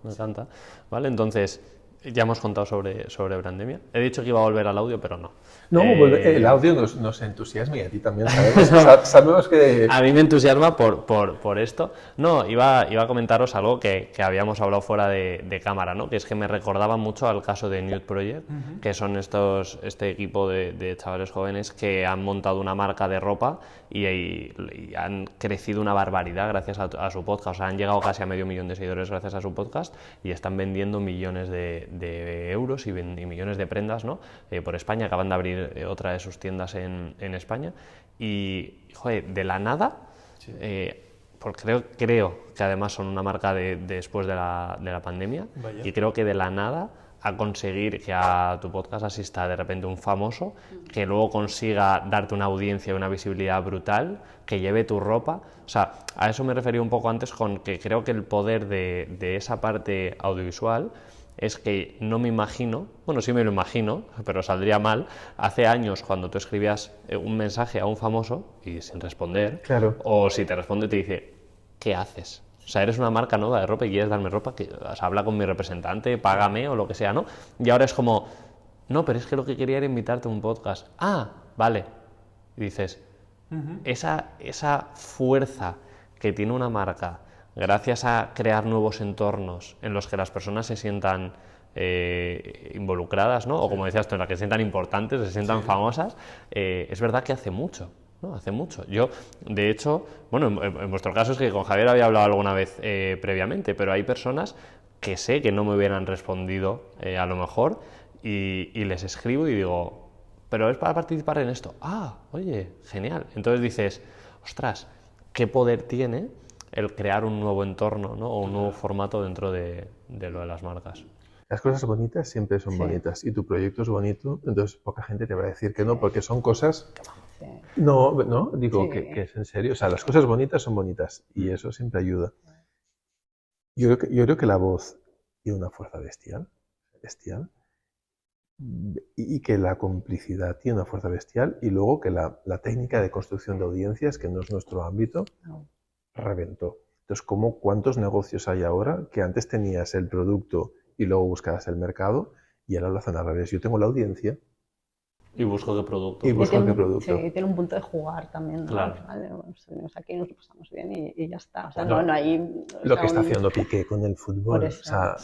Me encanta. Vale, entonces, ya hemos contado sobre Brandemia. He dicho que iba a volver al audio, pero no. No, el audio nos entusiasma y a ti también, ¿sabes? Sabemos que... A mí me entusiasma por esto. No, iba a comentaros algo que habíamos hablado fuera de cámara, ¿no? Que es que me recordaba mucho al caso de Nude Project, que son este equipo de chavales jóvenes que han montado una marca de ropa y han crecido una barbaridad gracias a su podcast. O sea, han llegado casi a 500.000 de seguidores gracias a su podcast y están vendiendo millones de euros y millones de prendas, ¿no? Por España. Acaban de abrir otra de sus tiendas en España y, joder, de la nada, sí. Porque creo que además son una marca después de la pandemia. Vaya. Y creo que de la nada a conseguir que a tu podcast asista de repente un famoso que luego consiga darte una audiencia y una visibilidad brutal, que lleve tu ropa. O sea, a eso me refería un poco antes con que creo que el poder de esa parte audiovisual es que no me imagino, bueno, sí me lo imagino, pero saldría mal, hace años cuando tú escribías un mensaje a un famoso y sin responder, Claro. o si te responde te dice, ¿qué haces? O sea, eres una marca nueva de ropa y quieres darme ropa, que, o sea, habla con mi representante, págame o lo que sea, ¿no? Y ahora es como, no, pero es que lo que quería era invitarte a un podcast. Ah, vale. Y dices, esa fuerza que tiene una marca gracias a crear nuevos entornos en los que las personas se sientan involucradas, ¿no? O como decías tú, en las que se sientan importantes, se sientan famosas, es verdad que hace mucho. ¿No? Hace mucho. Yo, de hecho, bueno, en vuestro caso es que con Javier había hablado alguna vez previamente, pero hay personas que sé que no me hubieran respondido a lo mejor y les escribo y digo, pero es para participar en esto. Ah, oye, genial. Entonces dices, ostras, qué poder tiene el crear un nuevo entorno, ¿no? O un nuevo formato dentro de lo de las marcas. Las cosas bonitas siempre son bonitas y tu proyecto es bonito, entonces poca gente te va a decir que no, porque son cosas... No, digo que es en serio. O sea, las cosas bonitas son bonitas y eso siempre ayuda. Yo creo que la voz tiene una fuerza bestial, y que la complicidad tiene una fuerza bestial, y luego que la técnica de construcción de audiencias, que no es nuestro ámbito, reventó. Entonces, ¿cuántos negocios hay ahora que antes tenías el producto y luego buscabas el mercado y ahora lo hacen al revés? Yo tengo la audiencia y busco qué producto. Y busco qué producto. Sí, tiene un punto de jugar también, ¿no? Claro. ¿Vale? Pues venimos aquí, nos lo pasamos bien y ya está. O sea, no hay... Lo que está haciendo Piqué con el fútbol. O sea,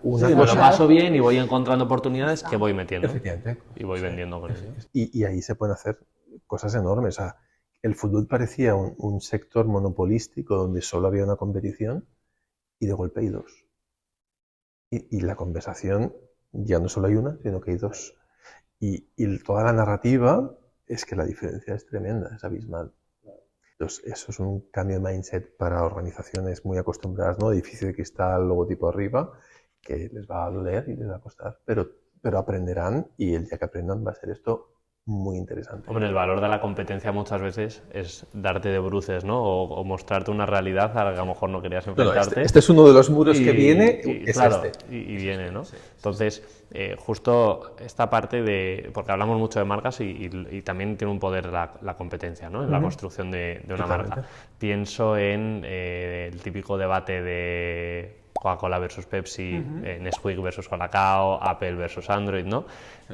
me lo paso bien y voy encontrando oportunidades que voy metiendo. Efectivamente. Y voy vendiendo con ellos. Y ahí se pueden hacer cosas enormes. O sea, el fútbol parecía un sector monopolístico donde solo había una competición y de golpe hay dos. Y la conversación ya no solo hay una, sino que hay dos. Y toda la narrativa es que la diferencia es tremenda, es abismal. Entonces, eso es un cambio de mindset para organizaciones muy acostumbradas, ¿no? Edificio de cristal, logotipo arriba, que les va a doler y les va a costar, pero aprenderán, y el día que aprendan va a ser esto muy interesante. Hombre, el valor de la competencia muchas veces es darte de bruces, ¿no? O mostrarte una realidad a la que a lo mejor no querías enfrentarte. No, este es uno de los muros que viene, es claro, este. Y viene, ¿no? Sí. Entonces, justo esta parte de... Porque hablamos mucho de marcas y también tiene un poder la competencia, ¿no? En la construcción de una marca. Pienso en el típico debate de Coca-Cola versus Pepsi, Nesquik versus Colacao, Apple versus Android, ¿no?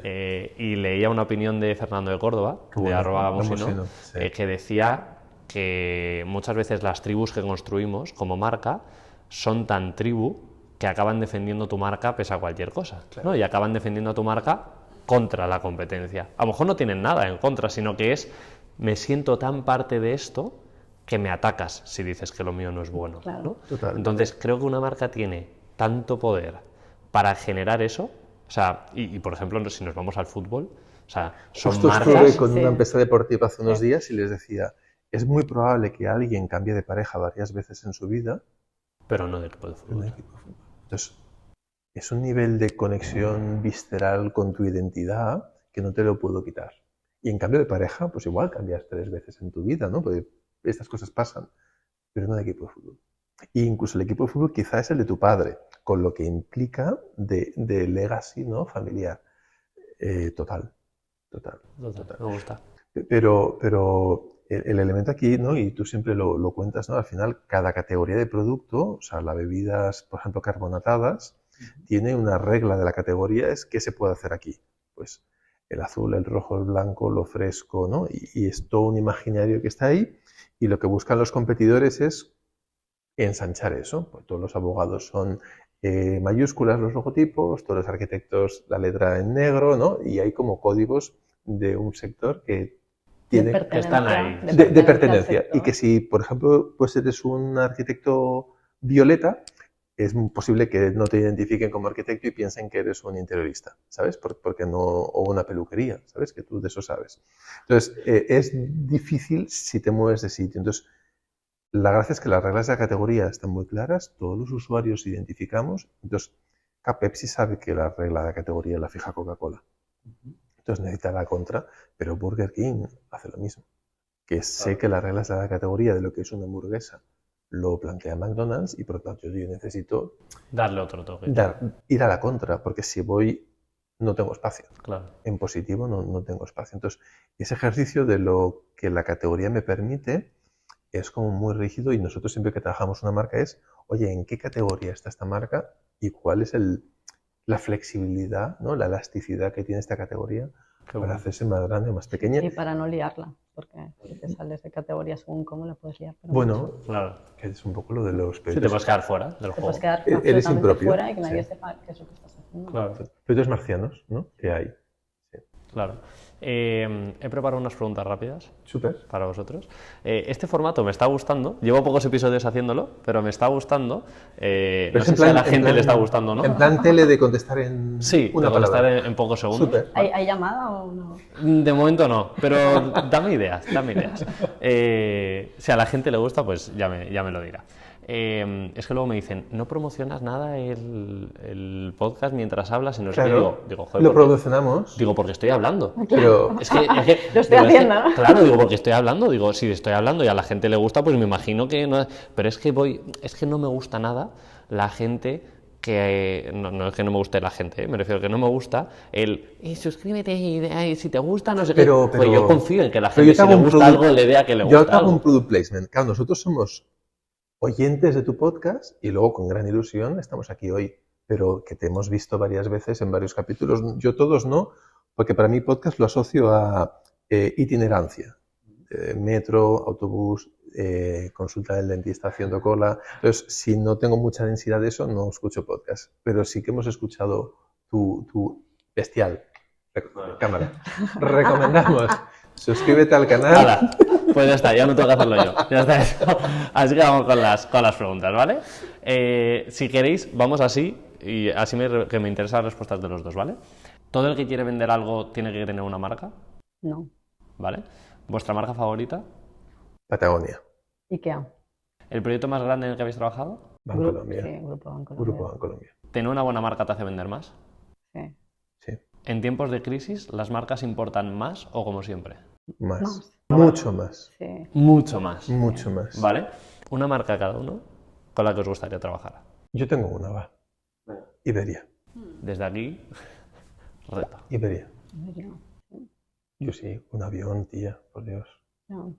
Y leía una opinión de Fernando de Córdoba, de @Gamosino, que decía que muchas veces las tribus que construimos como marca son tan tribu que acaban defendiendo tu marca pese a cualquier cosa, ¿no? Y acaban defendiendo a tu marca contra la competencia. A lo mejor no tienen nada en contra, sino que es, me siento tan parte de esto que me atacas si dices que lo mío no es bueno, ¿no? Entonces creo que una marca tiene tanto poder para generar eso. O sea, y por ejemplo, si nos vamos al fútbol, o sea, son Justo marcas... estuve con una empresa deportiva hace unos días y les decía, es muy probable que alguien cambie de pareja varias veces en su vida, pero no de equipo de fútbol. Entonces, es un nivel de conexión visceral con tu identidad que no te lo puedo quitar. Y en cambio de pareja, pues igual cambias 3 veces en tu vida, ¿no? Porque estas cosas pasan, pero no de equipo de fútbol. E incluso el equipo de fútbol quizá es el de tu padre, con lo que implica de legacy, ¿no? Familiar. Total. Me gusta. Pero el elemento aquí, ¿no? Y tú siempre lo cuentas, ¿no? Al final, cada categoría de producto, o sea, las bebidas, por ejemplo, carbonatadas, tiene una regla de la categoría, es qué se puede hacer aquí. Pues el azul, el rojo, el blanco, lo fresco, ¿no? Y es todo un imaginario que está ahí, y lo que buscan los competidores es ensanchar eso. Pues todos los abogados son mayúsculas los logotipos, todos los arquitectos la letra en negro, ¿no? Y hay como códigos de un sector que tiene que están ahí. De pertenencia. Y que si, por ejemplo, pues eres un arquitecto violeta, es posible que no te identifiquen como arquitecto y piensen que eres un interiorista, ¿sabes? Porque no, o una peluquería, ¿sabes? Que tú de eso sabes. Entonces, es difícil si te mueves de sitio. Entonces, la gracia es que las reglas de la categoría están muy claras, todos los usuarios identificamos. Entonces, Pepsi sabe que la regla de la categoría la fija Coca-Cola. Entonces necesita la contra, pero Burger King hace lo mismo. Que sé que las reglas de la categoría de lo que es una hamburguesa lo plantea McDonald's y por lo tanto yo necesito Darle otro toque. ir a la contra, porque si voy no tengo espacio. Claro. En positivo no tengo espacio. Entonces, ese ejercicio de lo que la categoría me permite es como muy rígido y nosotros siempre que trabajamos una marca es, oye, ¿en qué categoría está esta marca y cuál es la flexibilidad, ¿no? La elasticidad que tiene esta categoría para hacerse más grande o más pequeña? Y para no liarla, porque si te sales de categoría según cómo la puedes liar. Pero Bueno, claro. que es un poco lo de los Sí, te puedes quedar fuera del te juego. puedes quedar Eres absolutamente impropio. fuera y que nadie Sí. sepa qué es lo que estás haciendo. Claro. Proyectos marcianos, ¿no? Que hay. Sí. Claro. He preparado unas preguntas rápidas Súper. para vosotros. Este formato me está gustando. Llevo pocos episodios haciéndolo, pero me está gustando. No sé si a la gente le está gustando o no. En plan tele de contestar en Sí, una de contestar palabra. en pocos segundos. Súper. ¿Hay llamada o no? De momento no, pero dame ideas, dame ideas. Si a la gente le gusta, pues ya me lo dirá. Es que luego me dicen, no promocionas nada el podcast mientras hablas y no sé qué. Claro, Digo, joder, lo ¿por qué? promocionamos, Digo, porque estoy hablando. pero Es que, Lo estoy digo, haciendo, ¿no? Claro, digo, porque estoy hablando. Digo, si estoy hablando y a la gente le gusta, pues me imagino que no. Pero es que no me gusta nada la gente que. No es que no me guste la gente, me refiero a que no me gusta suscríbete y si te gusta, no sé qué. Pues yo confío en que la gente, si le gusta algo, le vea que le gusta Yo te hago algo. un product placement. Claro, nosotros somos oyentes de tu podcast y luego con gran ilusión estamos aquí hoy, pero que te hemos visto varias veces en varios capítulos. Yo todos no, porque para mí podcast lo asocio a itinerancia. Metro, autobús, consulta del dentista haciendo cola. Entonces, si no tengo mucha densidad de eso, no escucho podcast. Pero sí que hemos escuchado tu bestial cámara. Recomendamos. Suscríbete al canal. Hala, pues ya está, ya no tengo que hacerlo yo. Ya está eso. Así que vamos con las preguntas, ¿vale? Si queréis, vamos así y así que me interesan las respuestas de los dos, ¿vale? ¿Todo el que quiere vender algo tiene que tener una marca? No. ¿Vale? ¿Vuestra marca favorita? Patagonia. IKEA. ¿El proyecto más grande en el que habéis trabajado? Bancolombia. Sí, Grupo Bancolombia. Grupo Bancolombia. ¿Tener una buena marca te hace vender más? Sí. Sí. ¿En tiempos de crisis las marcas importan más o como siempre? Más. Mucho más. Sí. Mucho más. Mucho más. ¿Vale? Una marca cada uno con la que os gustaría trabajar. Yo tengo una, va. Iberia. Desde aquí, reto. Iberia. No. Yo sí, un avión, tía, por Dios. No.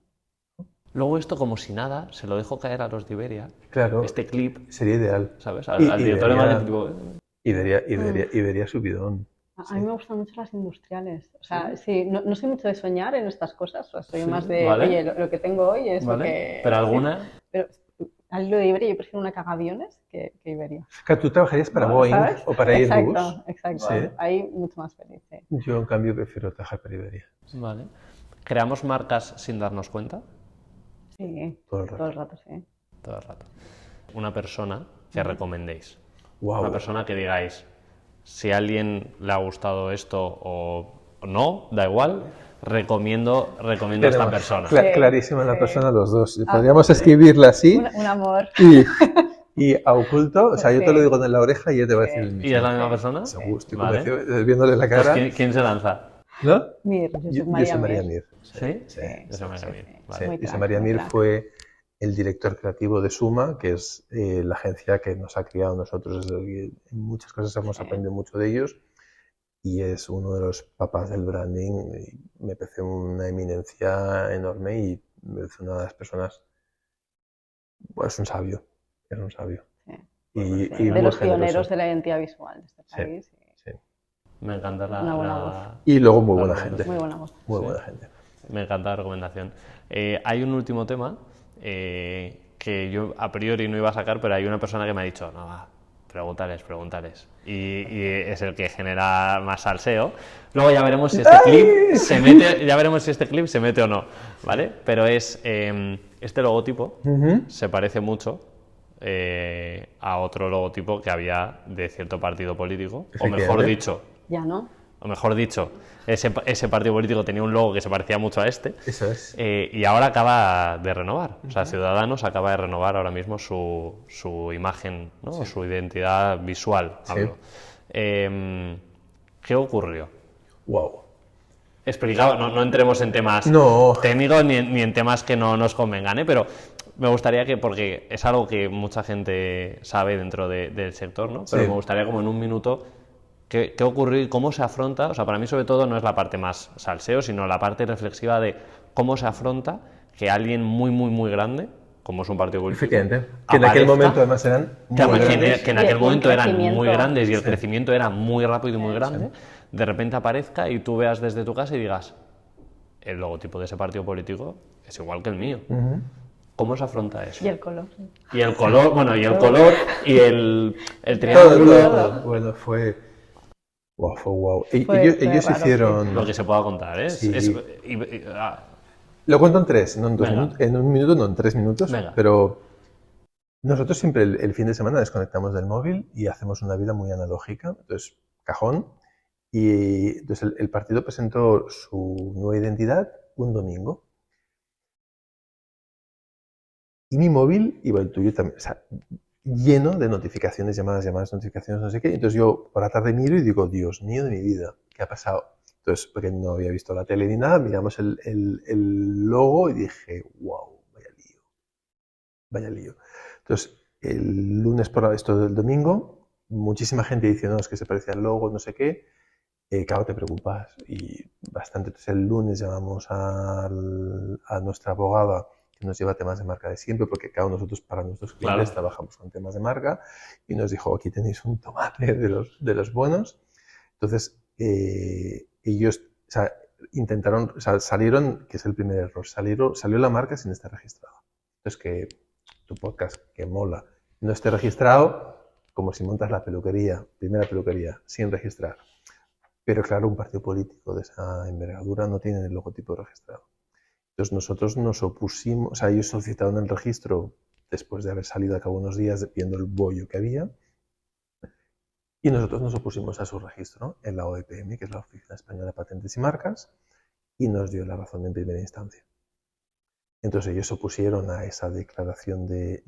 Luego esto, como si nada, se lo dejo caer a los de Iberia. Claro, Este clip, sería ideal. ¿sabes? Y Al director de Iberia- marketing, tipo, Iberia subidón. A mí me gustan mucho las industriales. O sea, sí, no soy mucho de soñar en estas cosas. O sea, soy más de, vale. oye, lo que tengo hoy es lo ¿vale? que... Pero sí. alguna... Pero a lo de Iberia yo prefiero una cagaviones que Iberia. Claro, tú trabajarías para Boeing ¿Sabes? o para Airbus. Exacto. Sí. Ahí mucho más feliz. Sí. Yo, en cambio, prefiero trabajar para Iberia. Vale. ¿Creamos marcas sin darnos cuenta? Sí, Todo el rato. todo el rato, sí. Todo el rato. Una persona que recomendéis. Wow. Una persona que digáis, si a alguien le ha gustado esto o no, da igual, recomiendo a esta persona. Sí, Clarísima la sí. persona, los dos. Podríamos escribirla así Un amor. y a oculto, o sea, yo te Sí. lo digo en la oreja y ella te va a decir el mismo. ¿Y es la misma persona? Seguro, estoy Vale. convencido, viéndole la Pues, cara. ¿quién se lanza? ¿No? Mir, yo Yo soy soy María María Mir. Mir. ¿Sí? Sí, Yo soy María sí, Mir. sí. Vale. Muy José crack, María muy Mir crack. fue el director creativo de Suma, que es la agencia que nos ha criado nosotros. En muchas cosas hemos Sí. aprendido mucho de ellos y es uno de los papás del branding. Y me parece una eminencia enorme y me parece una de las personas, pues un sabio, era un sabio. Sí. Y Sí, muy de los generoso. pioneros de la identidad visual de este Sí. país. Sí. Sí. Me encanta Una buena voz. Y luego muy La buena recomendación. gente. Muy buena voz. Muy Sí. buena gente. Me encanta la recomendación. Hay un último tema que yo a priori no iba a sacar, pero hay una persona que me ha dicho, no, va, pregúntales. Y es el que genera más salseo. Luego ya veremos si este clip se mete o no, ¿vale? Pero es este logotipo se parece mucho a otro logotipo que había de cierto partido político, o mejor dicho, ese partido político tenía un logo que se parecía mucho a este. Eso es. Y ahora acaba de renovar. O sea, Ciudadanos acaba de renovar ahora mismo su imagen, ¿no? Sí. Su identidad visual. Sí. Hablo. ¿Qué ocurrió? Wow. Explicado, no entremos en temas No. técnicos ni en temas que no nos convengan, ¿eh? Pero me gustaría que, porque es algo que mucha gente sabe dentro del sector, ¿no? Pero Sí. me gustaría como en un minuto qué ocurrió y cómo se afronta. O sea, para mí sobre todo no es la parte más salseo, sino la parte reflexiva de cómo se afronta que alguien muy, muy, muy grande, como es un partido político, Efectivamente. Que en aquel aparezca, momento además eran muy grandes. que en Y aquel un momento eran muy crecimiento. grandes y el Sí. crecimiento era muy rápido y muy grande, de repente aparezca y tú veas desde tu casa y digas, el logotipo de ese partido político es igual que el mío. ¿Cómo se afronta eso? Y el color. Y el color, bueno, y el color y el Todo, triángulo, todo. Bueno, fue wow. Fue Ellos raro, hicieron... lo que se pueda contar, ¿eh? Sí. Ah, Lo cuento en tres, no en dos Venga. minutos, en un minuto, no en 3 minutos, Venga. pero nosotros siempre el fin de semana desconectamos del móvil y hacemos una vida muy analógica, entonces cajón, y entonces el partido presentó su nueva identidad un domingo. Y mi móvil, y el tuyo también, o sea, lleno de notificaciones, llamadas, notificaciones, no sé qué. Entonces yo por la tarde miro y digo, Dios mío de mi vida, ¿qué ha pasado? Entonces, porque no había visto la tele ni nada, miramos el logo y dije, wow, vaya lío. Entonces, el lunes por esto del domingo, muchísima gente dice, no, es que se parece al logo, no sé qué. Claro, te preocupas y bastante. Entonces, el lunes llamamos a nuestra abogada que nos lleva temas de marca de siempre, porque cada uno de nosotros para nuestros clientes Claro. trabajamos con temas de marca, y nos dijo, aquí tenéis un tomate de los buenos. Entonces, ellos, o sea, intentaron, o sea, salieron, que es el primer error, salió la marca sin estar registrada. Entonces, que tu podcast, que mola, no esté registrado, como si montas la peluquería, primera peluquería, sin registrar. Pero claro, un partido político de esa envergadura no tiene el logotipo registrado. Entonces nosotros nos opusimos, o sea, ellos solicitaron el registro después de haber salido a cabo unos días viendo el bollo que había, y nosotros nos opusimos a su registro en la OEPM, que es la Oficina Española de Patentes y Marcas, y nos dio la razón en primera instancia. Entonces ellos se opusieron a esa declaración de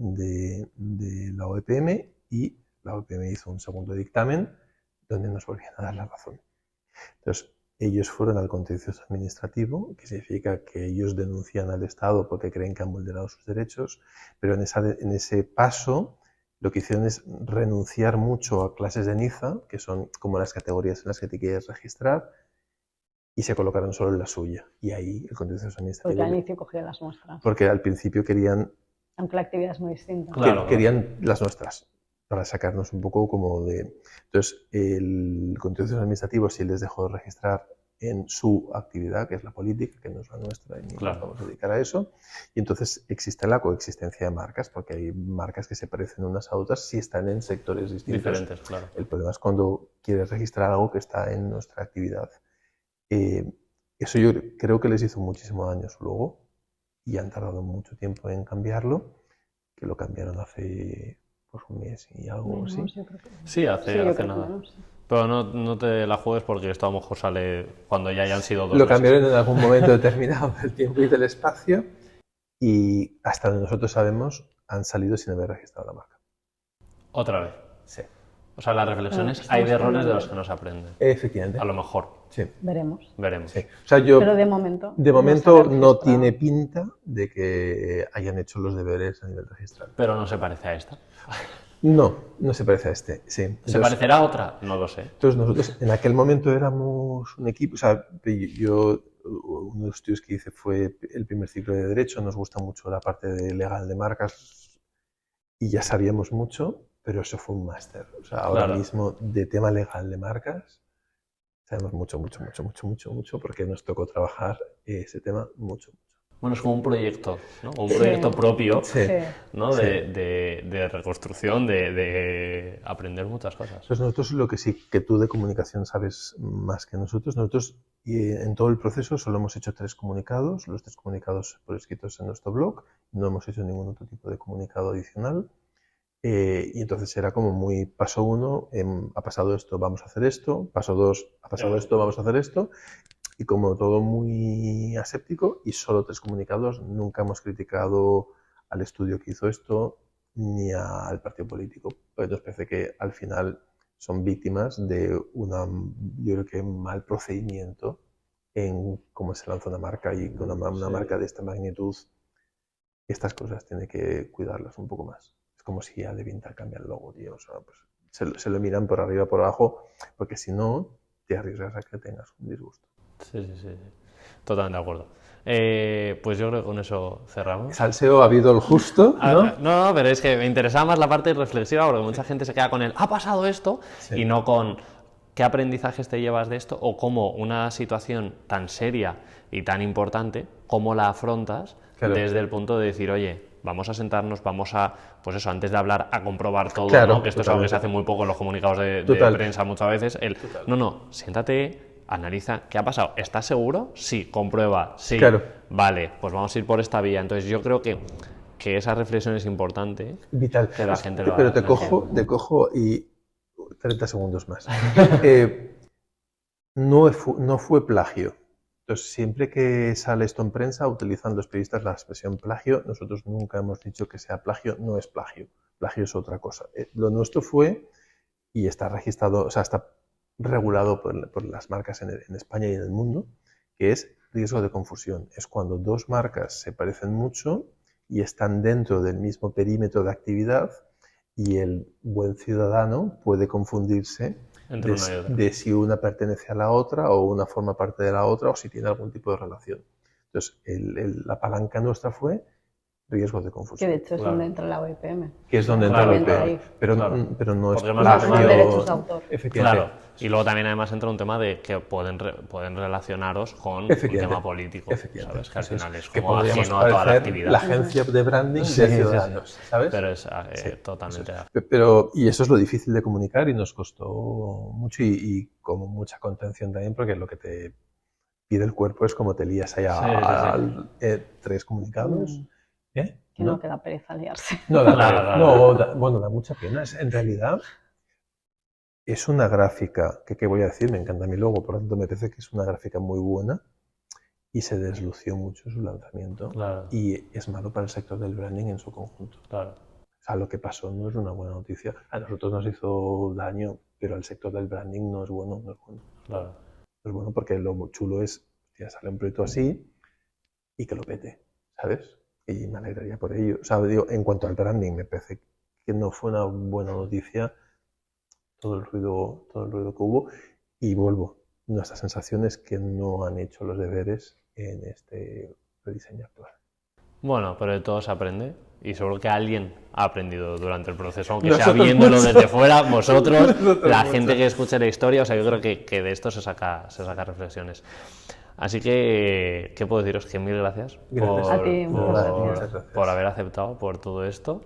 la OEPM, y la OEPM hizo un segundo dictamen donde nos volvían a dar la razón. Entonces, ellos fueron al contencioso administrativo, que significa que ellos denuncian al Estado porque creen que han vulnerado sus derechos, pero en ese paso lo que hicieron es renunciar mucho a clases de Niza, que son como las categorías en las que te quieres registrar, y se colocaron solo en la suya. Y ahí el contencioso administrativo... Porque al inicio cogía las muestras. Porque al principio querían... Aunque la actividad es muy distinta. Claro. Querían las nuestras, para sacarnos un poco como de... Entonces, el contencioso administrativo sí les dejó registrar en su actividad, que es la política, que no es la nuestra, y ni nos vamos a dedicar a eso. Y entonces existe la coexistencia de marcas, porque hay marcas que se parecen unas a otras si están en sectores distintos. Diferentes, claro. El problema es cuando quieres registrar algo que está en nuestra actividad. Eso yo creo que les hizo muchísimos años luego, y han tardado mucho tiempo en cambiarlo, que lo cambiaron hace pues, un mes y algo así. Sí, hace nada. Menos. Pero no te la juegues porque esto a lo mejor sale cuando ya hayan sido 2 meses. Lo cambiaron en algún momento determinado del tiempo y del espacio, y hasta donde nosotros sabemos han salido sin haber registrado la marca. ¿Otra vez? Sí. O sea, las reflexiones, hay de errores de los que no se aprenden. Efectivamente. A lo mejor. Sí. Veremos. Sí. O sea, pero de momento no tiene pinta de que hayan hecho los deberes a nivel registral. Pero no se parece a esta. No se parece a este, sí. Entonces, ¿Se parecerá a otra? No lo sé. Entonces nosotros en aquel momento éramos un equipo, o sea, yo uno de los estudios que hice fue el primer ciclo de Derecho, nos gusta mucho la parte de legal de marcas y ya sabíamos mucho, pero eso fue un máster. O sea, ahora mismo de tema legal de marcas sabemos mucho, porque nos tocó trabajar ese tema mucho. Bueno, es como un proyecto, ¿no? Un proyecto propio, ¿no? Sí. De reconstrucción, de aprender muchas cosas. Entonces nosotros lo que sí que tú de comunicación sabes más que nosotros en todo el proceso solo hemos hecho 3 comunicados, los 3 comunicados por escritos en nuestro blog, no hemos hecho ningún otro tipo de comunicado adicional. Y entonces era como muy paso 1, ha pasado esto, vamos a hacer esto, paso 2, ha pasado esto, vamos a hacer esto, y como todo muy aséptico, y solo 3 comunicados, nunca hemos criticado al estudio que hizo esto ni al partido político, porque nos parece que al final son víctimas de yo creo que mal procedimiento en cómo se lanza una marca, y con una marca de esta magnitud Estas cosas tiene que cuidarlas un poco más. Es como si ya de Vinted cambia el logo, tío. O sea, pues se lo miran por arriba, por abajo, porque si no, te arriesgas a que tengas un disgusto. Sí. Totalmente de acuerdo. Pues yo creo que con eso cerramos. Salseo ha habido el justo, ¿no? No, pero es que me interesaba más la parte reflexiva porque mucha gente se queda con el ha pasado esto y no con qué aprendizajes te llevas de esto o cómo una situación tan seria y tan importante, cómo la afrontas desde el punto de decir, oye, vamos a sentarnos, vamos a, pues eso, antes de hablar, a comprobar todo, ¿no? Que esto es algo que se hace muy poco en los comunicados de prensa muchas veces. Siéntate, analiza, ¿qué ha pasado? ¿Estás seguro? Sí, comprueba, sí. Vale, pues vamos a ir por esta vía. Entonces yo creo que esa reflexión es importante. Vital. Que la gente lo Pero haga. te cojo y 30 segundos más. No fue plagio. Entonces, siempre que sale esto en prensa, utilizan los periodistas la expresión plagio. Nosotros nunca hemos dicho que sea plagio, no es plagio. Plagio es otra cosa. Lo nuestro fue, y está registrado, o sea, está regulado por las marcas en España y en el mundo, que es riesgo de confusión. Es cuando dos marcas se parecen mucho y están dentro del mismo perímetro de actividad y el buen ciudadano puede confundirse de si una pertenece a la otra o una forma parte de la otra o si tiene algún tipo de relación. Entonces, la palanca nuestra fue riesgos de confusión. Que de hecho es donde entra la OIPM. Que es donde entra la OIPM. Pero no es plagio. Derechos de autor. Claro. Y luego también además entra un tema de que pueden relacionaros con un tema político. ¿Sabes? Que al final es como ajeno a toda la actividad. La agencia de branding de Ciudadanos, ¿sabes? Pero es totalmente... Y eso es lo difícil de comunicar y nos costó mucho y como mucha contención también porque lo que te pide el cuerpo es como te lías allá tres comunicados. Que no queda pereza liarse. Bueno, da mucha pena. En realidad, es una gráfica que, ¿qué voy a decir? Me encanta mi logo, por lo tanto me parece que es una gráfica muy buena y se deslució mucho su lanzamiento. Y es malo para el sector del branding en su conjunto. O sea, lo que pasó no es una buena noticia. A nosotros nos hizo daño, pero al sector del branding no es bueno. No es bueno porque lo chulo es que sale un proyecto así y que lo pete, ¿sabes? Y me alegraría por ello. O sea, digo, en cuanto al branding, me parece que no fue una buena noticia todo el ruido que hubo. Y vuelvo, nuestra sensación es que no han hecho los deberes en este rediseño actual. Bueno, pero de todo se aprende y seguro que alguien ha aprendido durante el proceso, aunque sea viéndolo desde fuera, vosotros, la gente que escuche la historia. O sea, yo creo que de esto se saca reflexiones. Así que, ¿qué puedo deciros? Que mil gracias por haber aceptado, por todo esto.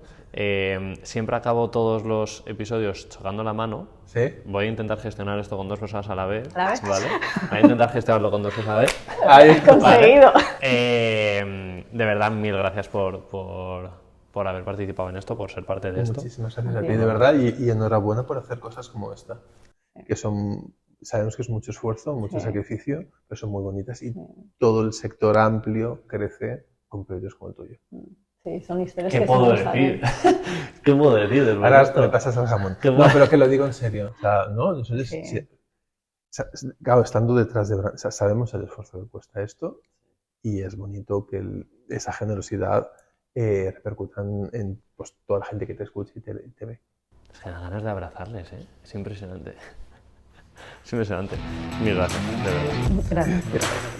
Siempre acabo todos los episodios chocando la mano. ¿Sí? Voy a intentar gestionar esto con dos personas a la vez. ¿Vale? Voy a intentar gestionarlo con dos personas a la vez. ¡Has conseguido! De verdad, mil gracias por haber participado en esto, por ser parte de esto. Muchísimas gracias a ti, de verdad, y enhorabuena por hacer cosas como esta, que sabemos que es mucho esfuerzo, mucho sacrificio, pero son muy bonitas y todo el sector amplio crece con proyectos como el tuyo. Sí, son historias que puedo decir. ¿Qué puedo decir? Ahora me pasas al jamón. No, pero que lo digo en serio. O sea, ¿no? Nosotros, claro, estando detrás de... O sea, sabemos el esfuerzo que cuesta esto y es bonito que esa generosidad repercuta en pues, toda la gente que te escucha y te ve. Es que da ganas de abrazarles, ¿eh? Es impresionante. Es impresionante. Mil gracias, de verdad. Gracias.